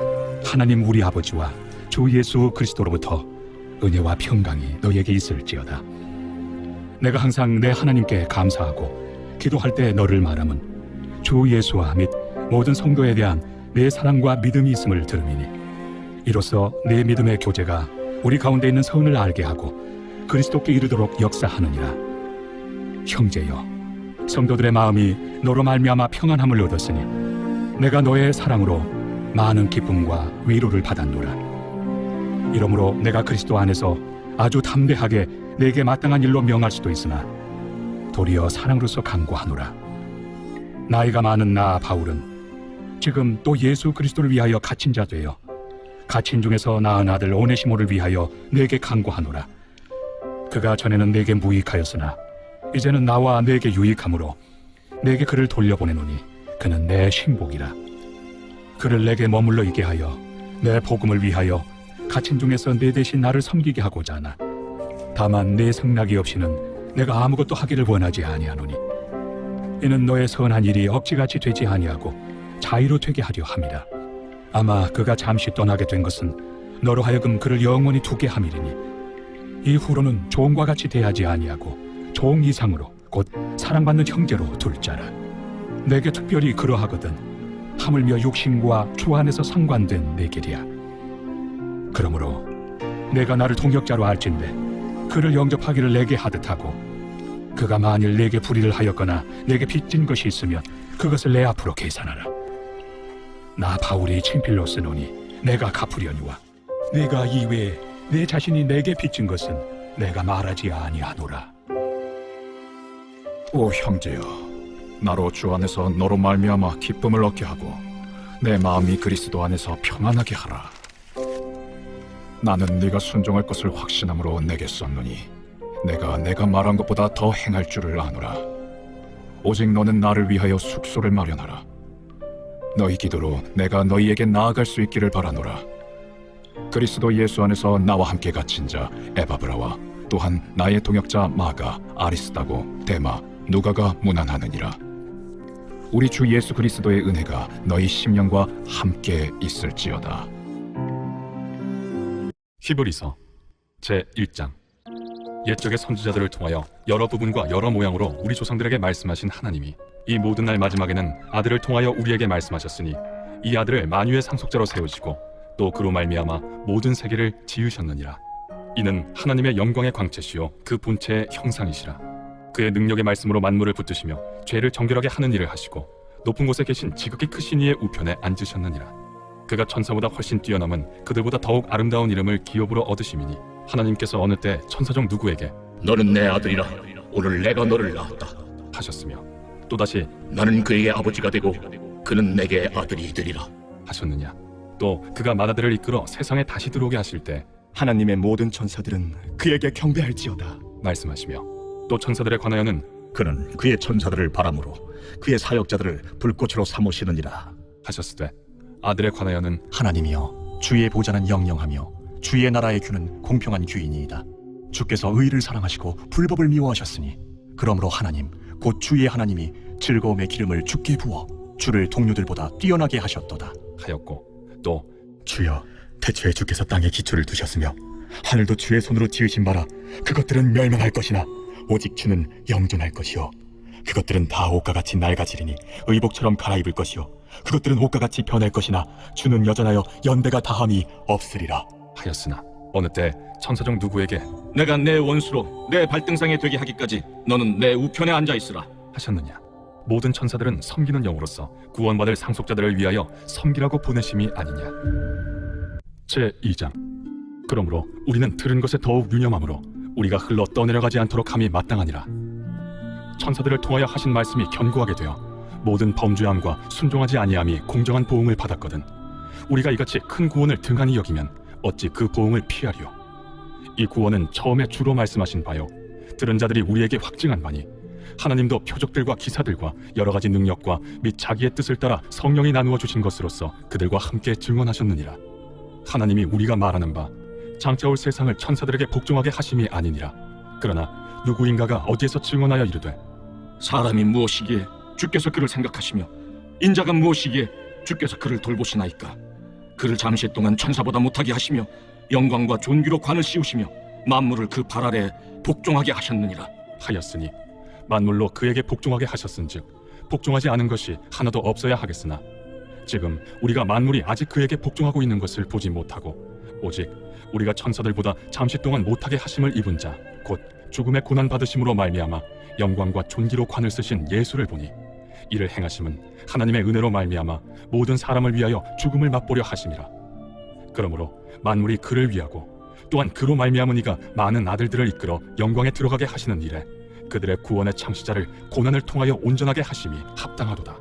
하나님 우리 아버지와 주 예수 그리스도로부터 은혜와 평강이 너에게 있을지어다. 내가 항상 내 하나님께 감사하고 기도할 때 너를 말함은 주 예수와 및 모든 성도에 대한 내 사랑과 믿음이 있음을 들음이니, 이로써 내 믿음의 교제가 우리 가운데 있는 선을 알게 하고 그리스도께 이르도록 역사하느니라. 형제여, 성도들의 마음이 너로 말미암아 평안함을 얻었으니 내가 너의 사랑으로 많은 기쁨과 위로를 받았노라. 이러므로 내가 그리스도 안에서 아주 담대하게 내게 마땅한 일로 명할 수도 있으나 도리어 사랑으로서 간구하노라. 나이가 많은 나 바울은 지금 또 예수 그리스도를 위하여 갇힌 자 되어 갇힌 중에서 낳은 아들 오네시모를 위하여 내게 간구하노라. 그가 전에는 내게 무익하였으나 이제는 나와 내게 유익함으로 내게 그를 돌려보내노니 그는 내 신복이라. 그를 내게 머물러 있게 하여 내 복음을 위하여 갇힌 중에서 내 대신 나를 섬기게 하고자 하나, 다만 내 승낙이 없이는 내가 아무것도 하기를 원하지 아니하노니 이는 너의 선한 일이 억지같이 되지 아니하고 자의로 되게 하려 함이라. 아마 그가 잠시 떠나게 된 것은 너로 하여금 그를 영원히 두게 함이리니 이후로는 종과 같이 대하지 아니하고 종 이상으로 곧 사랑받는 형제로 둘 자라. 내게 특별히 그러하거든 하물며 육신과 주 안에서 상관된 내 길이야. 그러므로 내가 나를 동역자로 알진대 그를 영접하기를 내게 하듯 하고, 그가 만일 내게 불의를 하였거나 내게 빚진 것이 있으면 그것을 내 앞으로 계산하라. 나 바울이 친필로 쓰노니 내가 갚으려니와 네가 이외에 내 자신이 내게 빚진 것은 내가 말하지 아니하노라. 오 형제여, 나로 주 안에서 너로 말미암아 기쁨을 얻게 하고 내 마음이 그리스도 안에서 평안하게 하라. 나는 네가 순종할 것을 확신함으로 내게 썼노니 내가 말한 것보다 더 행할 줄을 아노라. 오직 너는 나를 위하여 숙소를 마련하라. 너희 기도로 내가 너희에게 나아갈 수 있기를 바라노라. 그리스도 예수 안에서 나와 함께 갇힌 자 에바브라와 또한 나의 동역자 마가, 아리스다고, 데마, 누가가 문안하느니라. 우리 주 예수 그리스도의 은혜가 너희 심령과 함께 있을지어다. 히브리서 제1장. 옛적의 선지자들을 통하여 여러 부분과 여러 모양으로 우리 조상들에게 말씀하신 하나님이 이 모든 날 마지막에는 아들을 통하여 우리에게 말씀하셨으니 이 아들을 만유의 상속자로 세우시고 또 그로 말미암아 모든 세계를 지으셨느니라. 이는 하나님의 영광의 광채시요 그 본체의 형상이시라. 그의 능력의 말씀으로 만물을 붙드시며 죄를 정결하게 하는 일을 하시고 높은 곳에 계신 지극히 크신 이의 우편에 앉으셨느니라. 그가 천사보다 훨씬 뛰어넘은 그들보다 더욱 아름다운 이름을 기업으로 얻으심이니 하나님께서 어느 때 천사 중 누구에게 너는 내 아들이라 오늘 내가 너를 낳았다 하셨으며 또다시 나는 그에게 아버지가 되고 그는 내게 아들이 되리라 하셨느냐. 또 그가 만아들을 이끌어 세상에 다시 들어오게 하실 때 하나님의 모든 천사들은 그에게 경배할지어다 말씀하시며 또 천사들에 관하여는 그는 그의 천사들을 바람으로 그의 사역자들을 불꽃으로 삼으시느니라 하셨으되 아들에 관하여는 하나님이여 주의 보좌는 영영하며 주의 나라의 규는 공평한 규이니이다. 주께서 의를 사랑하시고 불법을 미워하셨으니 그러므로 하나님 곧 주의 하나님이 즐거움의 기름을 주께 부어 주를 동료들보다 뛰어나게 하셨도다 하였고 또 주여 태초에 주께서 땅에 기초를 두셨으며 하늘도 주의 손으로 지으신 바라 그것들은 멸망할 것이나 오직 주는 영존할 것이요 그것들은 다 옷과 같이 낡아지리니 의복처럼 갈아입을 것이요 그것들은 옷과 같이 변할 것이나 주는 여전하여 연대가 다함이 없으리라 하였으나 어느 때 천사 중 누구에게 내가 내 원수로 내 발등상에 되게 하기까지 너는 내 우편에 앉아있으라 하셨느냐. 모든 천사들은 섬기는 영으로서 구원받을 상속자들을 위하여 섬기라고 보내심이 아니냐. 제2장. 그러므로 우리는 들은 것에 더욱 유념하므로 우리가 흘러 떠내려가지 않도록 함이 마땅하니라. 천사들을 통하여 하신 말씀이 견고하게 되어 모든 범죄함과 순종하지 아니함이 공정한 보응을 받았거든 우리가 이같이 큰 구원을 등한히 여기면 어찌 그 보응을 피하리요. 이 구원은 처음에 주로 말씀하신 바요 들은 자들이 우리에게 확증한 바니 하나님도 표적들과 기사들과 여러 가지 능력과 및 자기의 뜻을 따라 성령이 나누어 주신 것으로서 그들과 함께 증언하셨느니라. 하나님이 우리가 말하는 바 장차 올 세상을 천사들에게 복종하게 하심이 아니니라. 그러나 누구인가가 어디에서 증언하여 이르되 사람이 무엇이기에 주께서 그를 생각하시며 인자가 무엇이기에 주께서 그를 돌보시나이까. 그를 잠시 동안 천사보다 못하게 하시며 영광과 존귀로 관을 씌우시며 만물을 그 발 아래 복종하게 하셨느니라 하였으니 만물로 그에게 복종하게 하셨은즉 복종하지 않은 것이 하나도 없어야 하겠으나 지금 우리가 만물이 아직 그에게 복종하고 있는 것을 보지 못하고 오직 우리가 천사들보다 잠시 동안 못하게 하심을 입은 자 곧 죽음의 고난 받으심으로 말미암아 영광과 존귀로 관을 쓰신 예수를 보니 이를 행하심은 하나님의 은혜로 말미암아 모든 사람을 위하여 죽음을 맛보려 하심이라. 그러므로 만물이 그를 위하고 또한 그로 말미암은 이가 많은 아들들을 이끌어 영광에 들어가게 하시는 일에 그들의 구원의 창시자를 고난을 통하여 온전하게 하심이 합당하도다.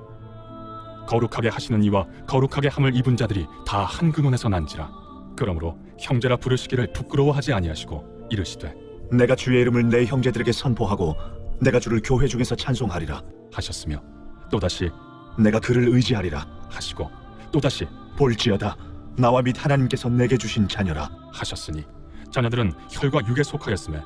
거룩하게 하시는 이와 거룩하게 함을 입은 자들이 다 한 근원에서 난지라. 그러므로 형제라 부르시기를 부끄러워하지 아니하시고 이르시되 내가 주의 이름을 내 형제들에게 선포하고 내가 주를 교회 중에서 찬송하리라 하셨으며 또다시 내가 그를 의지하리라 하시고 또다시 볼지어다 나와 및 하나님께서 내게 주신 자녀라 하셨으니 자녀들은 혈과 육에 속하였음에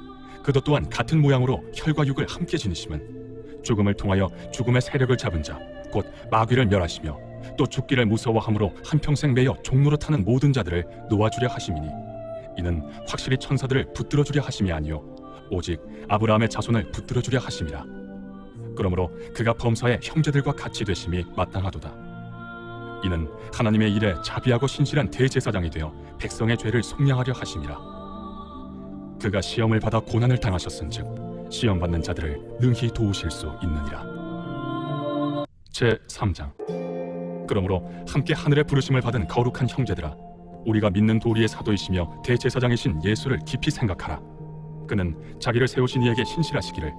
그도 또한 같은 모양으로 혈과 육을 함께 지니심은 죽음을 통하여 죽음의 세력을 잡은 자 곧 마귀를 멸하시며 또 죽기를 무서워함으로 한평생 매여 종로로 타는 모든 자들을 놓아주려 하심이니 이는 확실히 천사들을 붙들어 주려 하심이 아니요 오직 아브라함의 자손을 붙들어 주려 하심이라. 그러므로 그가 범사의 형제들과 같이 되심이 마땅하도다. 이는 하나님의 일에 자비하고 신실한 대제사장이 되어 백성의 죄를 속량하려 하심이라. 그가 시험을 받아 고난을 당하셨은즉 시험 받는 자들을 능히 도우실 수 있느니라. 제 3장. 그러므로 함께 하늘의 부르심을 받은 거룩한 형제들아, 우리가 믿는 도리의 사도이시며 대제사장이신 예수를 깊이 생각하라. 그는 자기를 세우신 이에게 신실하시기를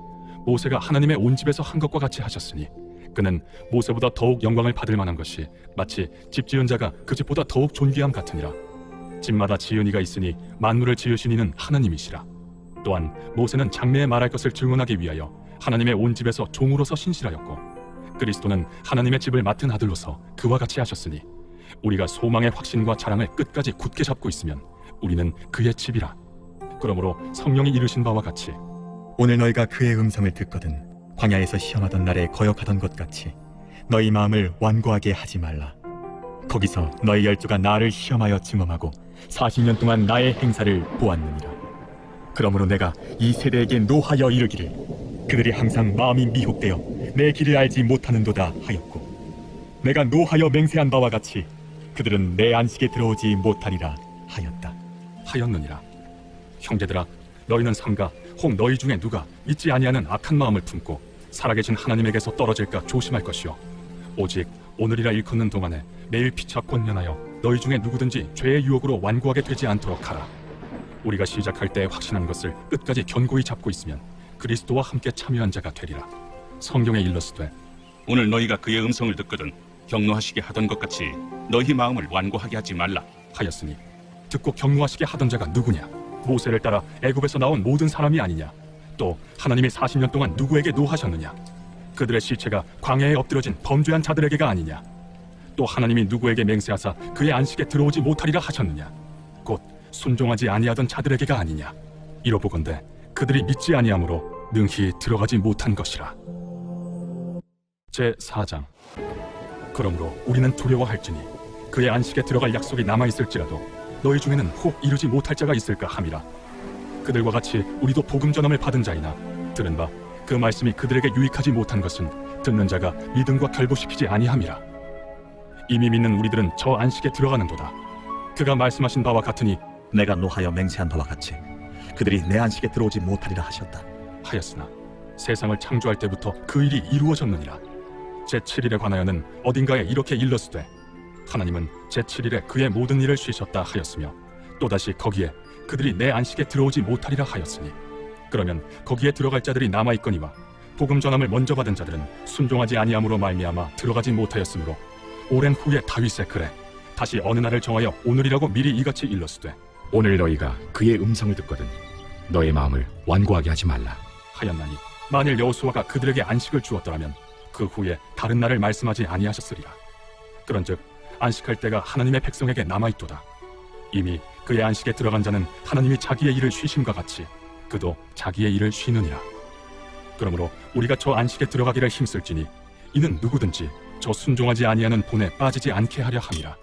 모세가 하나님의 온 집에서 한 것과 같이 하셨으니 그는 모세보다 더욱 영광을 받을 만한 것이 마치 집 지은 자가 그 집보다 더욱 존귀함 같으니라. 집마다 지은 이가 있으니 만물을 지으신 이는 하나님이시라. 또한 모세는 장래에 말할 것을 증언하기 위하여 하나님의 온 집에서 종으로서 신실하였고 그리스도는 하나님의 집을 맡은 아들로서 그와 같이 하셨으니 우리가 소망의 확신과 자랑을 끝까지 굳게 잡고 있으면 우리는 그의 집이라. 그러므로 성령이 이르신 바와 같이 오늘 너희가 그의 음성을 듣거든 광야에서 시험하던 날에 거역하던 것 같이 너희 마음을 완고하게 하지 말라. 거기서 너희 열조가 나를 시험하여 증언하고 40년 동안 나의 행사를 보았느니라. 그러므로 내가 이 세대에게 노하여 이르기를 그들이 항상 마음이 미혹되어 내 길을 알지 못하는도다 하였고 내가 노하여 맹세한 바와 같이 그들은 내 안식에 들어오지 못하리라 하였느니라. 형제들아, 너희는 삼가 혹 너희 중에 누가 믿지 아니하는 악한 마음을 품고 살아계신 하나님에게서 떨어질까 조심할 것이요 오직 오늘이라 일컫는 동안에 매일 피차 권면하여 너희 중에 누구든지 죄의 유혹으로 완고하게 되지 않도록 하라. 우리가 시작할 때 확신한 것을 끝까지 견고히 잡고 있으면 그리스도와 함께 참여한 자가 되리라. 성경에 일렀으되 오늘 너희가 그의 음성을 듣거든 경노하시게 하던 것 같이 너희 마음을 완고하게 하지 말라 하였으니 듣고 경노하시게 하던 자가 누구냐? 모세를 따라 애굽에서 나온 모든 사람이 아니냐? 또 하나님이 40년 동안 누구에게 노하셨느냐? 그들의 시체가 광야에 엎드려진 범죄한 자들에게가 아니냐? 또 하나님이 누구에게 맹세하사 그의 안식에 들어오지 못하리라 하셨느냐? 곧 순종하지 아니하던 자들에게가 아니냐? 이로보건대 그들이 믿지 아니하므로 능히 들어가지 못한 것이라. 제 4장. 그러므로 우리는 두려워할지니 그의 안식에 들어갈 약속이 남아있을지라도 너희 중에는 혹 이루지 못할 자가 있을까 함이라. 그들과 같이 우리도 복음 전함을 받은 자이나 들은 바 그 말씀이 그들에게 유익하지 못한 것은 듣는 자가 믿음과 결부시키지 아니함이라. 이미 믿는 우리들은 저 안식에 들어가는도다. 그가 말씀하신 바와 같으니 내가 노하여 맹세한 바와 같이 그들이 내 안식에 들어오지 못하리라 하셨다. 하였으나 세상을 창조할 때부터 그 일이 이루어졌느니라. 제7일에 관하여는 어딘가에 이렇게 일렀으되 하나님은 제7일에 그의 모든 일을 쉬셨다 하였으며 또다시 거기에 그들이 내 안식에 들어오지 못하리라 하였으니 그러면 거기에 들어갈 자들이 남아있거니와 복음 전함을 먼저 받은 자들은 순종하지 아니함으로 말미암아 들어가지 못하였으므로 오랜 후에 다윗의 글에 다시 어느 날을 정하여 오늘이라고 미리 이같이 일렀으되 오늘 너희가 그의 음성을 듣거든 너의 마음을 완고하게 하지 말라 하였나니 만일 여호수아가 그들에게 안식을 주었더라면 그 후에 다른 날을 말씀하지 아니하셨으리라. 그런즉 안식할 때가 하나님의 백성에게 남아있도다. 이미 그의 안식에 들어간 자는 하나님이 자기의 일을 쉬심과 같이 그도 자기의 일을 쉬느니라. 그러므로 우리가 저 안식에 들어가기를 힘쓸지니 이는 누구든지 저 순종하지 아니하는 본에 빠지지 않게 하려 함이라.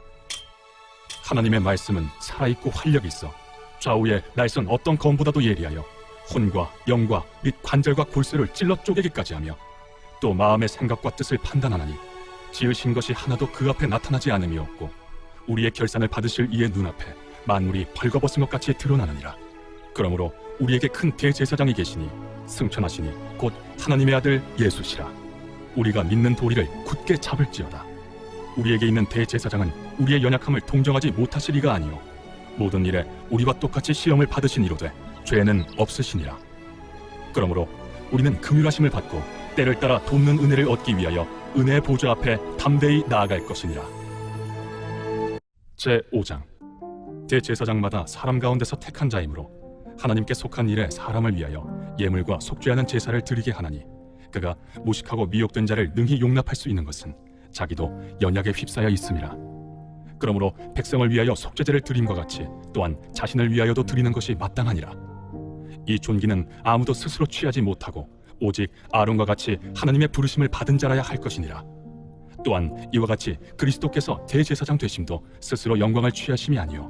하나님의 말씀은 살아있고 활력이 있어 좌우에 날선 어떤 검보다도 예리하여 혼과 영과 및 관절과 골수를 찔러 쪼개기까지 하며 또 마음의 생각과 뜻을 판단하나니 지으신 것이 하나도 그 앞에 나타나지 않음이 없고 우리의 결산을 받으실 이의 눈앞에 만물이 벌거벗은 것 같이 드러나느니라. 그러므로 우리에게 큰 대제사장이 계시니 승천하시니 곧 하나님의 아들 예수시라. 우리가 믿는 도리를 굳게 잡을지어다. 우리에게 있는 대제사장은 우리의 연약함을 동정하지 못하실 이가 아니요 모든 일에 우리와 똑같이 시험을 받으신 이로되 죄는 없으시니라. 그러므로 우리는 긍휼하심을 받고 때를 따라 돕는 은혜를 얻기 위하여 은혜의 보좌 앞에 담대히 나아갈 것이니라. 제 5장. 대제사장마다 사람 가운데서 택한 자이므로 하나님께 속한 일에 사람을 위하여 예물과 속죄하는 제사를 드리게 하나니 그가 무식하고 미혹된 자를 능히 용납할 수 있는 것은 자기도 연약에 휩싸여 있음이라. 그러므로 백성을 위하여 속죄제를 드림과 같이 또한 자신을 위하여도 드리는 것이 마땅하니라. 이 존귀는 아무도 스스로 취하지 못하고 오직 아론과 같이 하나님의 부르심을 받은 자라야 할 것이니라. 또한 이와 같이 그리스도께서 대제사장 되심도 스스로 영광을 취하심이 아니요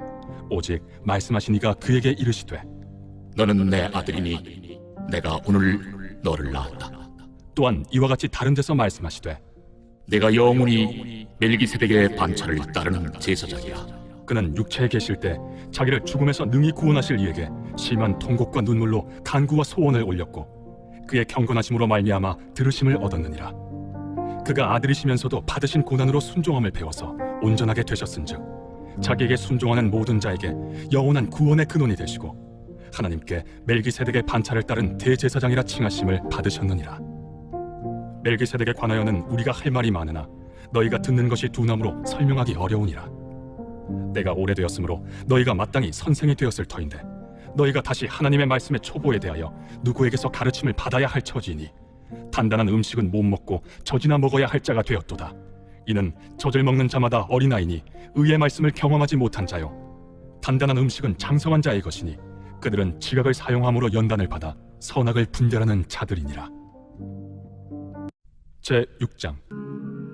오직 말씀하시니가 그에게 이르시되 너는 내 아들이니 내가 오늘 너를 낳았다. 또한 이와 같이 다른 데서 말씀하시되 내가 영원히 멜기세덱의 반차를 따르는 제사장이라. 그는 육체에 계실 때 자기를 죽음에서 능히 구원하실 이에게 심한 통곡과 눈물로 간구와 소원을 올렸고 그의 경건하심으로 말미암아 들으심을 얻었느니라. 그가 아들이시면서도 받으신 고난으로 순종함을 배워서 온전하게 되셨은즉 자기에게 순종하는 모든 자에게 영원한 구원의 근원이 되시고 하나님께 멜기세덱의 반차를 따른 대제사장이라 칭하심을 받으셨느니라. 멜기세덱에 관하여는 우리가 할 말이 많으나 너희가 듣는 것이 둔함으로 설명하기 어려우니라. 내가 오래되었으므로 너희가 마땅히 선생이 되었을 터인데 너희가 다시 하나님의 말씀의 초보에 대하여 누구에게서 가르침을 받아야 할 처지이니 단단한 음식은 못 먹고 젖이나 먹어야 할 자가 되었도다. 이는 젖을 먹는 자마다 어린아이니 의의 말씀을 경험하지 못한 자요 단단한 음식은 장성한 자의 것이니 그들은 지각을 사용함으로 연단을 받아 선악을 분별하는 자들이니라. 제6장.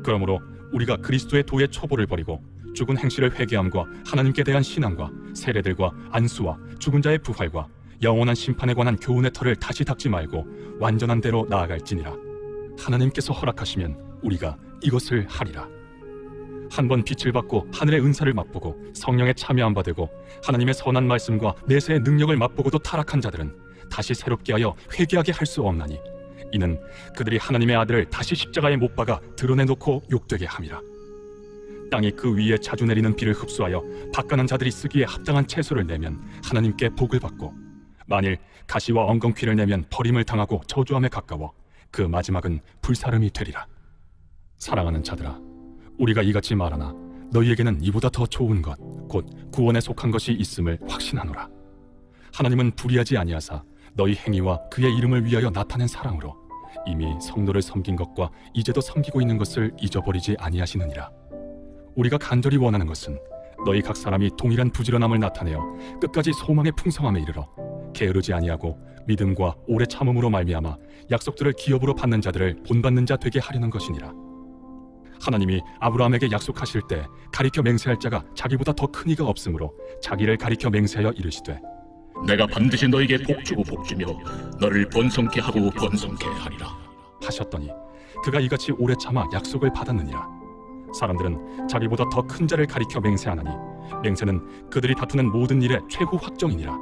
그러므로 우리가 그리스도의 도의 초보를 버리고 죽은 행실을 회개함과 하나님께 대한 신앙과 세례들과 안수와 죽은 자의 부활과 영원한 심판에 관한 교훈의 털을 다시 닦지 말고 완전한 대로 나아갈지니라. 하나님께서 허락하시면 우리가 이것을 하리라. 한번 빛을 받고 하늘의 은사를 맛보고 성령에 참여함 받고 하나님의 선한 말씀과 내세의 능력을 맛보고도 타락한 자들은 다시 새롭게 하여 회개하게 할 수 없나니 이는 그들이 하나님의 아들을 다시 십자가에 못 박아 드러내놓고 욕되게 함이라. 땅이 그 위에 자주 내리는 비를 흡수하여 바가난 자들이 쓰기에 합당한 채소를 내면 하나님께 복을 받고 만일 가시와 엉겅퀴를 내면 버림을 당하고 저주함에 가까워 그 마지막은 불사름이 되리라. 사랑하는 자들아, 우리가 이같이 말하나 너희에게는 이보다 더 좋은 것 곧 구원에 속한 것이 있음을 확신하노라. 하나님은 불의하지 아니하사 너희 행위와 그의 이름을 위하여 나타낸 사랑으로 이미 성도를 섬긴 것과 이제도 섬기고 있는 것을 잊어버리지 아니하시느니라. 우리가 간절히 원하는 것은 너희 각 사람이 동일한 부지런함을 나타내어 끝까지 소망의 풍성함에 이르러 게으르지 아니하고 믿음과 오래 참음으로 말미암아 약속들을 기업으로 받는 자들을 본받는 자 되게 하려는 것이니라. 하나님이 아브라함에게 약속하실 때 가리켜 맹세할 자가 자기보다 더 큰 이가 없으므로 자기를 가리켜 맹세하여 이르시되 내가 반드시 너에게 복주고 복주며 너를 번성케 하고 번성케 하리라 하셨더니 그가 이같이 오래 참아 약속을 받았느니라. 사람들은 자기보다 더 큰 자를 가리켜 맹세하나니 맹세는 그들이 다투는 모든 일의 최후 확정이니라.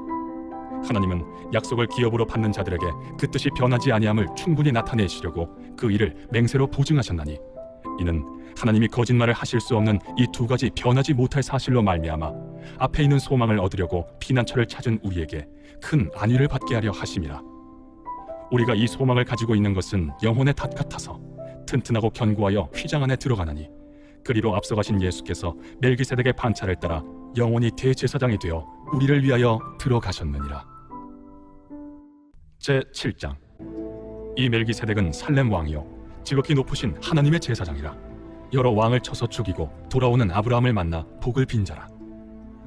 하나님은 약속을 기업으로 받는 자들에게 그 뜻이 변하지 아니함을 충분히 나타내시려고 그 일을 맹세로 보증하셨나니 이는 하나님이 거짓말을 하실 수 없는 이 두 가지 변하지 못할 사실로 말미암아 앞에 있는 소망을 얻으려고 피난처를 찾은 우리에게 큰 안위를 받게 하려 하심이라. 우리가 이 소망을 가지고 있는 것은 영혼의 닷 같아서 튼튼하고 견고하여 휘장 안에 들어가나니 그리로 앞서가신 예수께서 멜기세덱의 반차를 따라 영원히 대제사장이 되어 우리를 위하여 들어가셨느니라. 제7장. 이 멜기세덱은 살렘 왕이요 지극히 높으신 하나님의 제사장이라. 여러 왕을 쳐서 죽이고 돌아오는 아브라함을 만나 복을 빈 자라.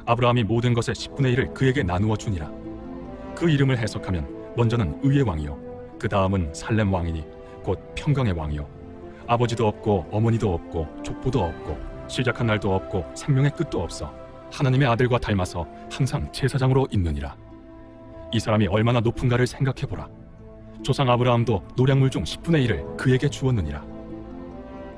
아브라함이 모든 것의 10분의 1을 그에게 나누어 주니라. 그 이름을 해석하면 먼저는 의의 왕이요 그 다음은 살렘 왕이니 곧 평강의 왕이요 아버지도 없고 어머니도 없고 족보도 없고 시작한 날도 없고 생명의 끝도 없어 하나님의 아들과 닮아서 항상 제사장으로 있느니라. 이 사람이 얼마나 높은가를 생각해보라. 조상 아브라함도 노량물 중 10분의 1을 그에게 주었느니라.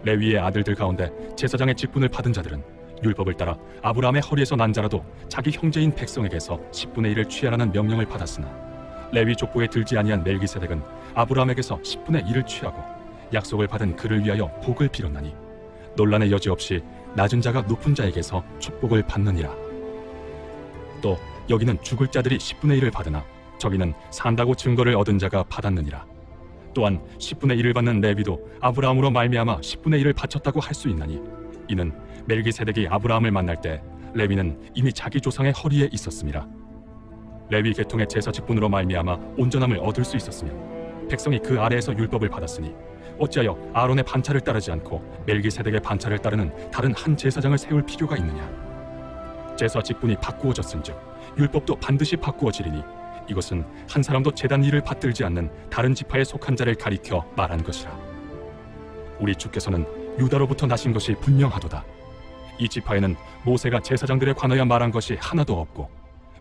레위의 아들들 가운데 제사장의 직분을 받은 자들은 율법을 따라 아브라함의 허리에서 난 자라도 자기 형제인 백성에게서 10분의 1을 취하라는 명령을 받았으나 레위 족보에 들지 아니한 멜기세덱은 아브라함에게서 10분의 1을 취하고 약속을 받은 그를 위하여 복을 빌었나니 논란의 여지 없이 낮은 자가 높은 자에게서 축복을 받느니라. 또 여기는 죽을 자들이 10분의 1을 받으나 저기는 산다고 증거를 얻은 자가 받았느니라. 또한 10분의 1을 받는 레위도 아브라함으로 말미암아 10분의 1을 바쳤다고 할 수 있나니 이는 멜기세덱이 아브라함을 만날 때 레위는 이미 자기 조상의 허리에 있었음이라. 레위 계통의 제사 직분으로 말미암아 온전함을 얻을 수 있었으며 백성이 그 아래에서 율법을 받았으니 어찌하여 아론의 반차를 따르지 않고 멜기세덱의 반차를 따르는 다른 한 제사장을 세울 필요가 있느냐. 제사 직분이 바꾸어졌은즉 율법도 반드시 바꾸어지리니 이것은 한 사람도 제단 일을 받들지 않는 다른 지파에 속한 자를 가리켜 말한 것이라. 우리 주께서는 유다로부터 나신 것이 분명하도다. 이 지파에는 모세가 제사장들에 관하여 말한 것이 하나도 없고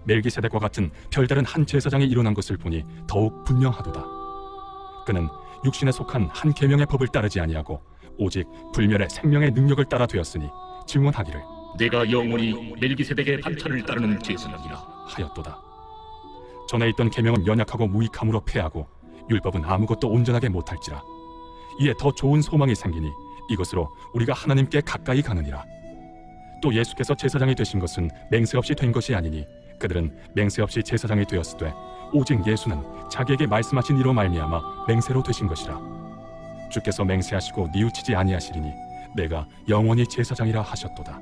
멜기세덱과 같은 별다른 한 제사장이 일어난 것을 보니 더욱 분명하도다. 그는 육신에 속한 한 계명의 법을 따르지 아니하고 오직 불멸의 생명의 능력을 따라 되었으니 증언하기를 내가 영원히 멜기세덱의 반차를 따르는 제사장이라 하였도다. 전에 있던 계명은 연약하고 무익함으로 패하고 율법은 아무것도 온전하게 못할지라. 이에 더 좋은 소망이 생기니 이것으로 우리가 하나님께 가까이 가느니라. 또 예수께서 제사장이 되신 것은 맹세 없이 된 것이 아니니 그들은 맹세 없이 제사장이 되었으되 오직 예수는 자기에게 말씀하신 이로 말미암아 맹세로 되신 것이라. 주께서 맹세하시고 뉘우치지 아니하시리니 내가 영원히 제사장이라 하셨도다.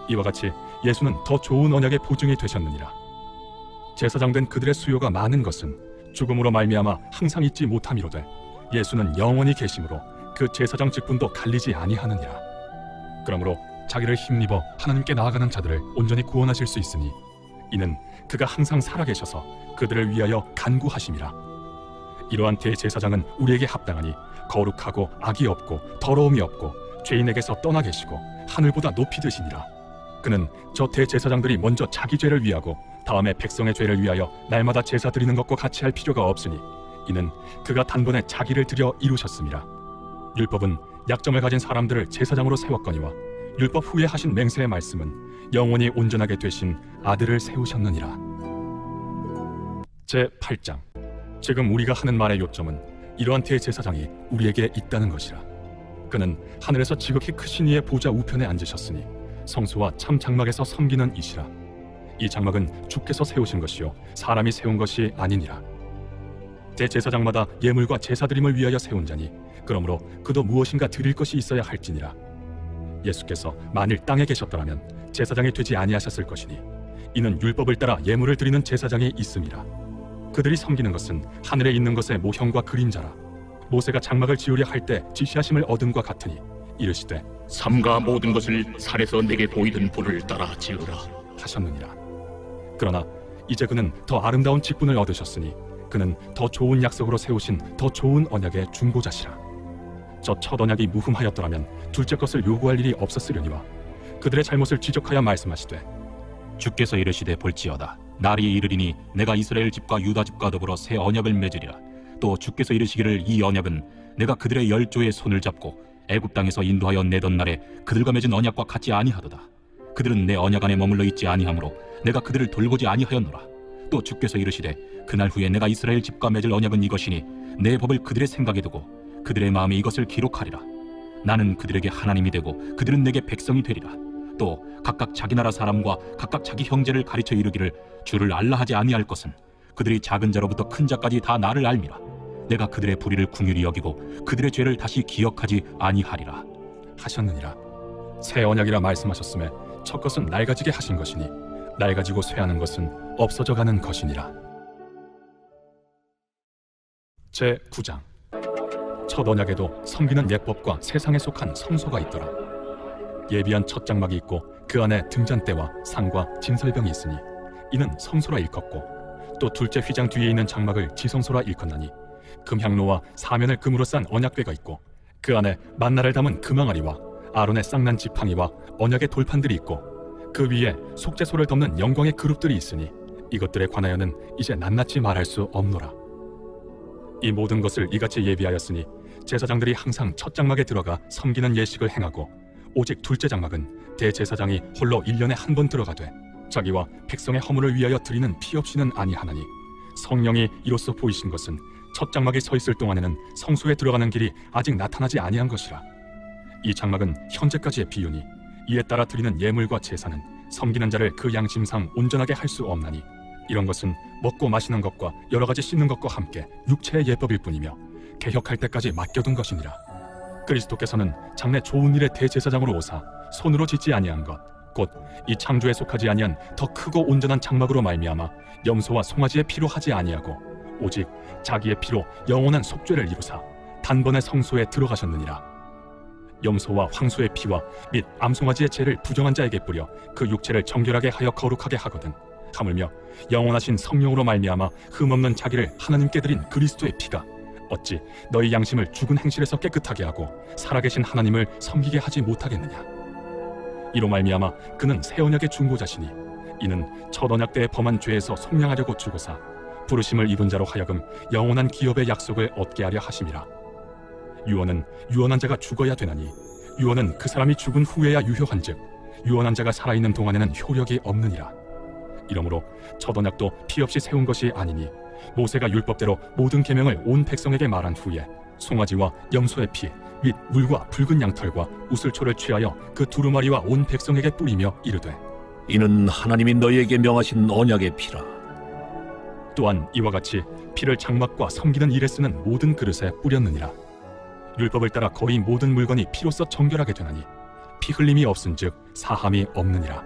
이와 같이 예수는 더 좋은 언약의 보증이 되셨느니라. 제사장된 그들의 수요가 많은 것은 죽음으로 말미암아 항상 잊지 못함이로되 예수는 영원히 계심으로 그 제사장 직분도 갈리지 아니하느니라. 그러므로 자기를 힘입어 하나님께 나아가는 자들을 온전히 구원하실 수 있으니 이는 그가 항상 살아계셔서 그들을 위하여 간구하심이라. 이러한 대제사장은 우리에게 합당하니 거룩하고 악이 없고 더러움이 없고 죄인에게서 떠나 계시고 하늘보다 높이 되시니라. 그는 저 대제사장들이 먼저 자기 죄를 위하고 다음에 백성의 죄를 위하여 날마다 제사 드리는 것과 같이 할 필요가 없으니 이는 그가 단번에 자기를 드려 이루셨음이라. 율법은 약점을 가진 사람들을 제사장으로 세웠거니와 율법 후에 하신 맹세의 말씀은 영원히 온전하게 되신 아들을 세우셨느니라. 제8장. 지금 우리가 하는 말의 요점은 이러한 대제사장이 우리에게 있다는 것이라. 그는 하늘에서 지극히 크신 이의 보좌 우편에 앉으셨으니 성수와 참 장막에서 섬기는 이시라. 이 장막은 주께서 세우신 것이요 사람이 세운 것이 아니니라. 대제사장마다 예물과 제사드림을 위하여 세운 자니 그러므로 그도 무엇인가 드릴 것이 있어야 할지니라. 예수께서 만일 땅에 계셨더라면 제사장이 되지 아니하셨을 것이니 이는 율법을 따라 예물을 드리는 제사장이 있음이라. 그들이 섬기는 것은 하늘에 있는 것의 모형과 그림자라. 모세가 장막을 지으려 할 때 지시하심을 얻음과 같으니 이르시되 삼가 모든 것을 산에서 내게 보이던 불을 따라 지으라 하셨느니라. 그러나 이제 그는 더 아름다운 직분을 얻으셨으니 그는 더 좋은 약속으로 세우신 더 좋은 언약의 중보자시라. 저 첫 언약이 무흠하였더라면 둘째 것을 요구할 일이 없었으려니와 그들의 잘못을 지적하여 말씀하시되 주께서 이르시되 볼지어다 날이 이르리니 내가 이스라엘 집과 유다 집과 더불어 새 언약을 맺으리라. 또 주께서 이르시기를 이 언약은 내가 그들의 열조의 손을 잡고 애굽 땅에서 인도하여 내던 날에 그들과 맺은 언약과 같지 아니하도다. 그들은 내 언약 안에 머물러 있지 아니하므로 내가 그들을 돌보지 아니하였노라. 또 주께서 이르시되 그날 후에 내가 이스라엘 집과 맺을 언약은 이것이니 내 법을 그들의 생각에 두고 그들의 마음에 이것을 기록하리라. 나는 그들에게 하나님이 되고 그들은 내게 백성이 되리라. 또 각각 자기 나라 사람과 각각 자기 형제를 가르쳐 이르기를 주를 알라 하지 아니할 것은 그들이 작은 자로부터 큰 자까지 다 나를 알미라. 내가 그들의 불의를 궁휼히 여기고 그들의 죄를 다시 기억하지 아니하리라 하셨느니라. 새 언약이라 말씀하셨음에 첫 것은 낡아지게 하신 것이니 낡아지고 쇠하는 것은 없어져 가는 것이니라. 제9장. 첫 언약에도 섬기는 예법과 세상에 속한 성소가 있더라. 예비한 첫 장막이 있고 그 안에 등잔대와 상과 진설병이 있으니 이는 성소라 일컫고 또 둘째 휘장 뒤에 있는 장막을 지성소라 일컫나니 금향로와 사면을 금으로 싼 언약궤가 있고 그 안에 만나를 담은 금항아리와 아론의 쌍난 지팡이와 언약의 돌판들이 있고 그 위에 속죄소를 덮는 영광의 그룹들이 있으니 이것들에 관하여는 이제 낱낱이 말할 수 없노라. 이 모든 것을 이같이 예비하였으니 제사장들이 항상 첫 장막에 들어가 섬기는 예식을 행하고 오직 둘째 장막은 대제사장이 홀로 1년에 한 번 들어가되 자기와 백성의 허물을 위하여 드리는 피 없이는 아니하나니 성령이 이로써 보이신 것은 첫 장막에 서 있을 동안에는 성소에 들어가는 길이 아직 나타나지 아니한 것이라. 이 장막은 현재까지의 비유니 이에 따라 드리는 예물과 제사는 섬기는 자를 그 양심상 온전하게 할 수 없나니 이런 것은 먹고 마시는 것과 여러 가지 씻는 것과 함께 육체의 예법일 뿐이며 개혁할 때까지 맡겨둔 것이니라. 그리스도께서는 장래 좋은 일의 대제사장으로 오사 손으로 짓지 아니한 것 곧 이 창조에 속하지 아니한 더 크고 온전한 장막으로 말미암아 염소와 송아지의 피로 하지 아니하고 오직 자기의 피로 영원한 속죄를 이루사 단번에 성소에 들어가셨느니라. 염소와 황소의 피와 및 암송아지의 죄를 부정한 자에게 뿌려 그 육체를 정결하게 하여 거룩하게 하거든 하물며 영원하신 성령으로 말미암아 흠없는 자기를 하나님께 드린 그리스도의 피가 어찌 너희 양심을 죽은 행실에서 깨끗하게 하고 살아계신 하나님을 섬기게 하지 못하겠느냐. 이로 말미암아 그는 새 언약의 중보자시니 이는 첫 언약 때에 범한 죄에서 속량하려고 죽으사 부르심을 입은 자로 하여금 영원한 기업의 약속을 얻게 하려 하심이라. 유언은 유언한 자가 죽어야 되나니 유언은 그 사람이 죽은 후에야 유효한즉 유언한 자가 살아있는 동안에는 효력이 없느니라. 이러므로 첫 언약도 피 없이 세운 것이 아니니 모세가 율법대로 모든 계명을 온 백성에게 말한 후에 송아지와 염소의 피 및 물과 붉은 양털과 우슬초를 취하여 그 두루마리와 온 백성에게 뿌리며 이르되 이는 하나님이 너희에게 명하신 언약의 피라. 또한 이와 같이 피를 장막과 섬기는 일에 쓰는 모든 그릇에 뿌렸느니라. 율법을 따라 거의 모든 물건이 피로써 정결하게 되나니 피 흘림이 없은즉 사함이 없느니라.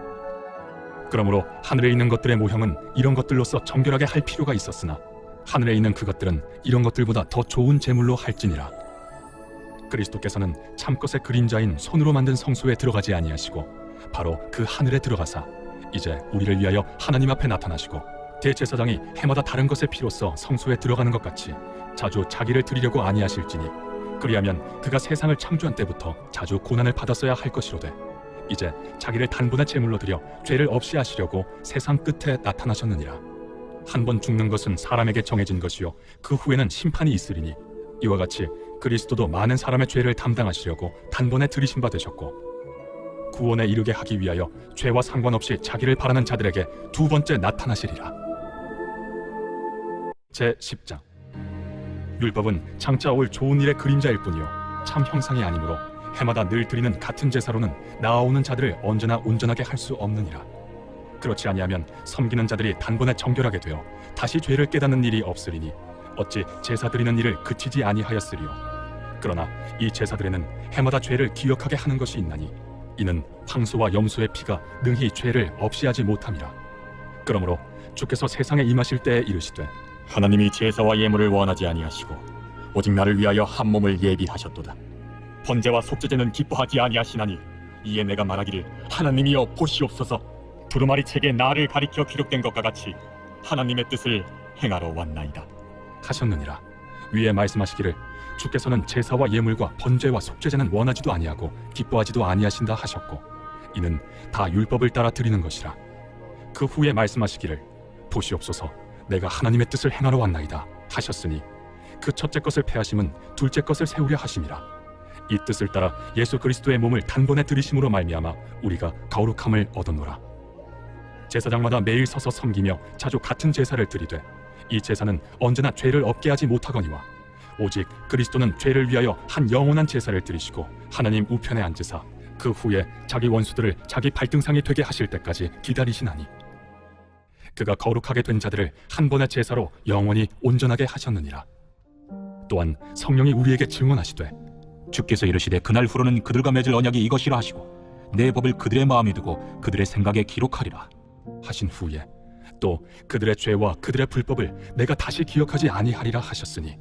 그러므로 하늘에 있는 것들의 모형은 이런 것들로서 정결하게 할 필요가 있었으나 하늘에 있는 그것들은 이런 것들보다 더 좋은 제물로 할지니라. 그리스도께서는 참것의 그림자인 손으로 만든 성소에 들어가지 아니하시고 바로 그 하늘에 들어가사 이제 우리를 위하여 하나님 앞에 나타나시고 대제사장이 해마다 다른 것의 피로써 성소에 들어가는 것 같이 자주 자기를 드리려고 아니하실지니 그리하면 그가 세상을 창조한 때부터 자주 고난을 받았어야 할 것이로되 이제 자기를 단번에 제물로 드려 죄를 없이 하시려고 세상 끝에 나타나셨느니라. 한 번 죽는 것은 사람에게 정해진 것이요 그 후에는 심판이 있으리니 이와 같이 그리스도도 많은 사람의 죄를 담당하시려고 단번에 들이심 받으셨고 구원에 이르게 하기 위하여 죄와 상관없이 자기를 바라는 자들에게 두 번째 나타나시리라. 제10장 율법은 장차 올 좋은 일의 그림자일 뿐이요 참 형상이 아니므로 해마다 늘 드리는 같은 제사로는 나아오는 자들을 언제나 온전하게 할 수 없느니라. 그렇지 아니하면 섬기는 자들이 단번에 정결하게 되어 다시 죄를 깨닫는 일이 없으리니 어찌 제사 드리는 일을 그치지 아니하였으리요. 그러나 이 제사들에는 해마다 죄를 기억하게 하는 것이 있나니 이는 황소와 염소의 피가 능히 죄를 없이 하지 못함이라. 그러므로 주께서 세상에 임하실 때에 이르시되 하나님이 제사와 예물을 원하지 아니하시고 오직 나를 위하여 한 몸을 예비하셨도다. 번제와 속죄제는 기뻐하지 아니하시나니 이에 내가 말하기를 하나님이여 보시옵소서 두루마리 책에 나를 가리켜 기록된 것과 같이 하나님의 뜻을 행하러 왔나이다 하셨느니라. 위에 말씀하시기를 주께서는 제사와 예물과 번제와 속죄제는 원하지도 아니하고 기뻐하지도 아니하신다 하셨고 이는 다 율법을 따라 드리는 것이라. 그 후에 말씀하시기를 보시옵소서 내가 하나님의 뜻을 행하러 왔나이다 하셨으니 그 첫째 것을 폐하심은 둘째 것을 세우려 하심이라. 이 뜻을 따라 예수 그리스도의 몸을 단번에 들이심으로 말미암아 우리가 거룩함을 얻었노라. 제사장마다 매일 서서 섬기며 자주 같은 제사를 드리되 이 제사는 언제나 죄를 없게 하지 못하거니와 오직 그리스도는 죄를 위하여 한 영원한 제사를 드리시고 하나님 우편에 앉으사 그 후에 자기 원수들을 자기 발등상이 되게 하실 때까지 기다리시나니 그가 거룩하게 된 자들을 한 번의 제사로 영원히 온전하게 하셨느니라. 또한 성령이 우리에게 증언하시되 주께서 이르시되 그날 후로는 그들과 맺을 언약이 이것이라 하시고 내 법을 그들의 마음에 두고 그들의 생각에 기록하리라 하신 후에 또 그들의 죄와 그들의 불법을 내가 다시 기억하지 아니하리라 하셨으니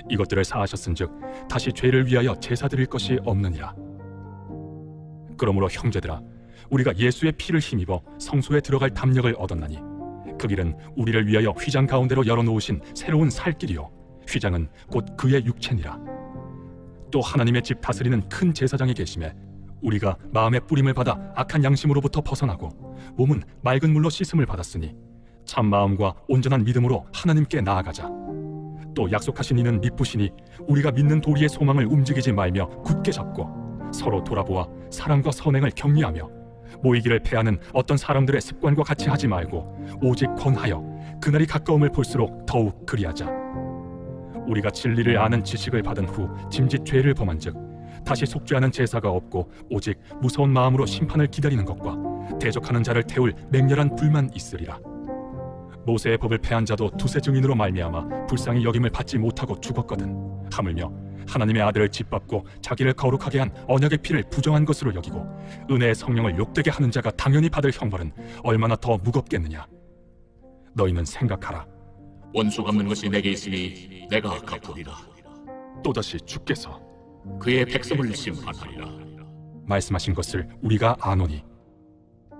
이것들을 사하셨은즉 다시 죄를 위하여 제사 드릴 것이 없느니라. 그러므로 형제들아 우리가 예수의 피를 힘입어 성소에 들어갈 담력을 얻었나니 그 길은 우리를 위하여 휘장 가운데로 열어놓으신 새로운 살 길이요 휘장은 곧 그의 육체니라. 또 하나님의 집 다스리는 큰 제사장이 계심에 우리가 마음의 뿌림을 받아 악한 양심으로부터 벗어나고 몸은 맑은 물로 씻음을 받았으니 참 마음과 온전한 믿음으로 하나님께 나아가자. 또 약속하신 이는 미쁘시니 우리가 믿는 도리의 소망을 움직이지 말며 굳게 잡고 서로 돌아보아 사랑과 선행을 격리하며 모이기를 패하는 어떤 사람들의 습관과 같이 하지 말고 오직 권하여 그날이 가까움을 볼수록 더욱 그리하자. 우리가 진리를 아는 지식을 받은 후 짐짓 죄를 범한즉 다시 속죄하는 제사가 없고 오직 무서운 마음으로 심판을 기다리는 것과 대적하는 자를 태울 맹렬한 불만 있으리라. 모세의 법을 패한 자도 두세 증인으로 말미암아 불쌍히 여김을 받지 못하고 죽었거든. 하물며 하나님의 아들을 짓밟고 자기를 거룩하게 한 언약의 피를 부정한 것으로 여기고 은혜의 성령을 욕되게 하는 자가 당연히 받을 형벌은 얼마나 더 무겁겠느냐. 너희는 생각하라. 원수 갚는 것이 내게 있으니 내가 갚으리라. 또다시 주께서 그의 백성을 심판하리라. 말씀하신 것을 우리가 아노니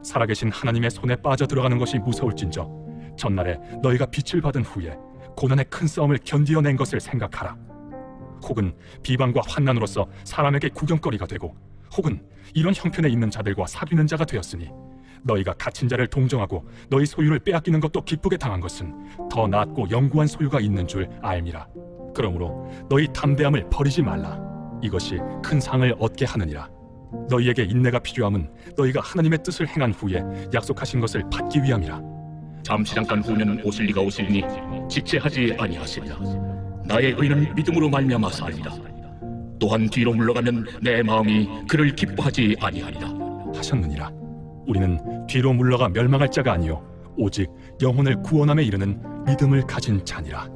살아계신 하나님의 손에 빠져 들어가는 것이 무서울진저 전날에 너희가 빛을 받은 후에 고난의 큰 싸움을 견디어낸 것을 생각하라. 혹은 비방과 환난으로서 사람에게 구경거리가 되고 혹은 이런 형편에 있는 자들과 사귀는 자가 되었으니 너희가 갇힌 자를 동정하고 너희 소유를 빼앗기는 것도 기쁘게 당한 것은 더 낫고 영구한 소유가 있는 줄 알미라. 그러므로 너희 담대함을 버리지 말라. 이것이 큰 상을 얻게 하느니라. 너희에게 인내가 필요함은 너희가 하나님의 뜻을 행한 후에 약속하신 것을 받기 위함이라. 잠시 잠깐 후면 오실 리가 오시리니 지체하지 아니하시리라. 나의 의는 믿음으로 말미암아 살리라. 또한 뒤로 물러가면 내 마음이 그를 기뻐하지 아니하리라. 하셨느니라. 우리는 뒤로 물러가 멸망할 자가 아니요 오직 영혼을 구원함에 이르는 믿음을 가진 자니라.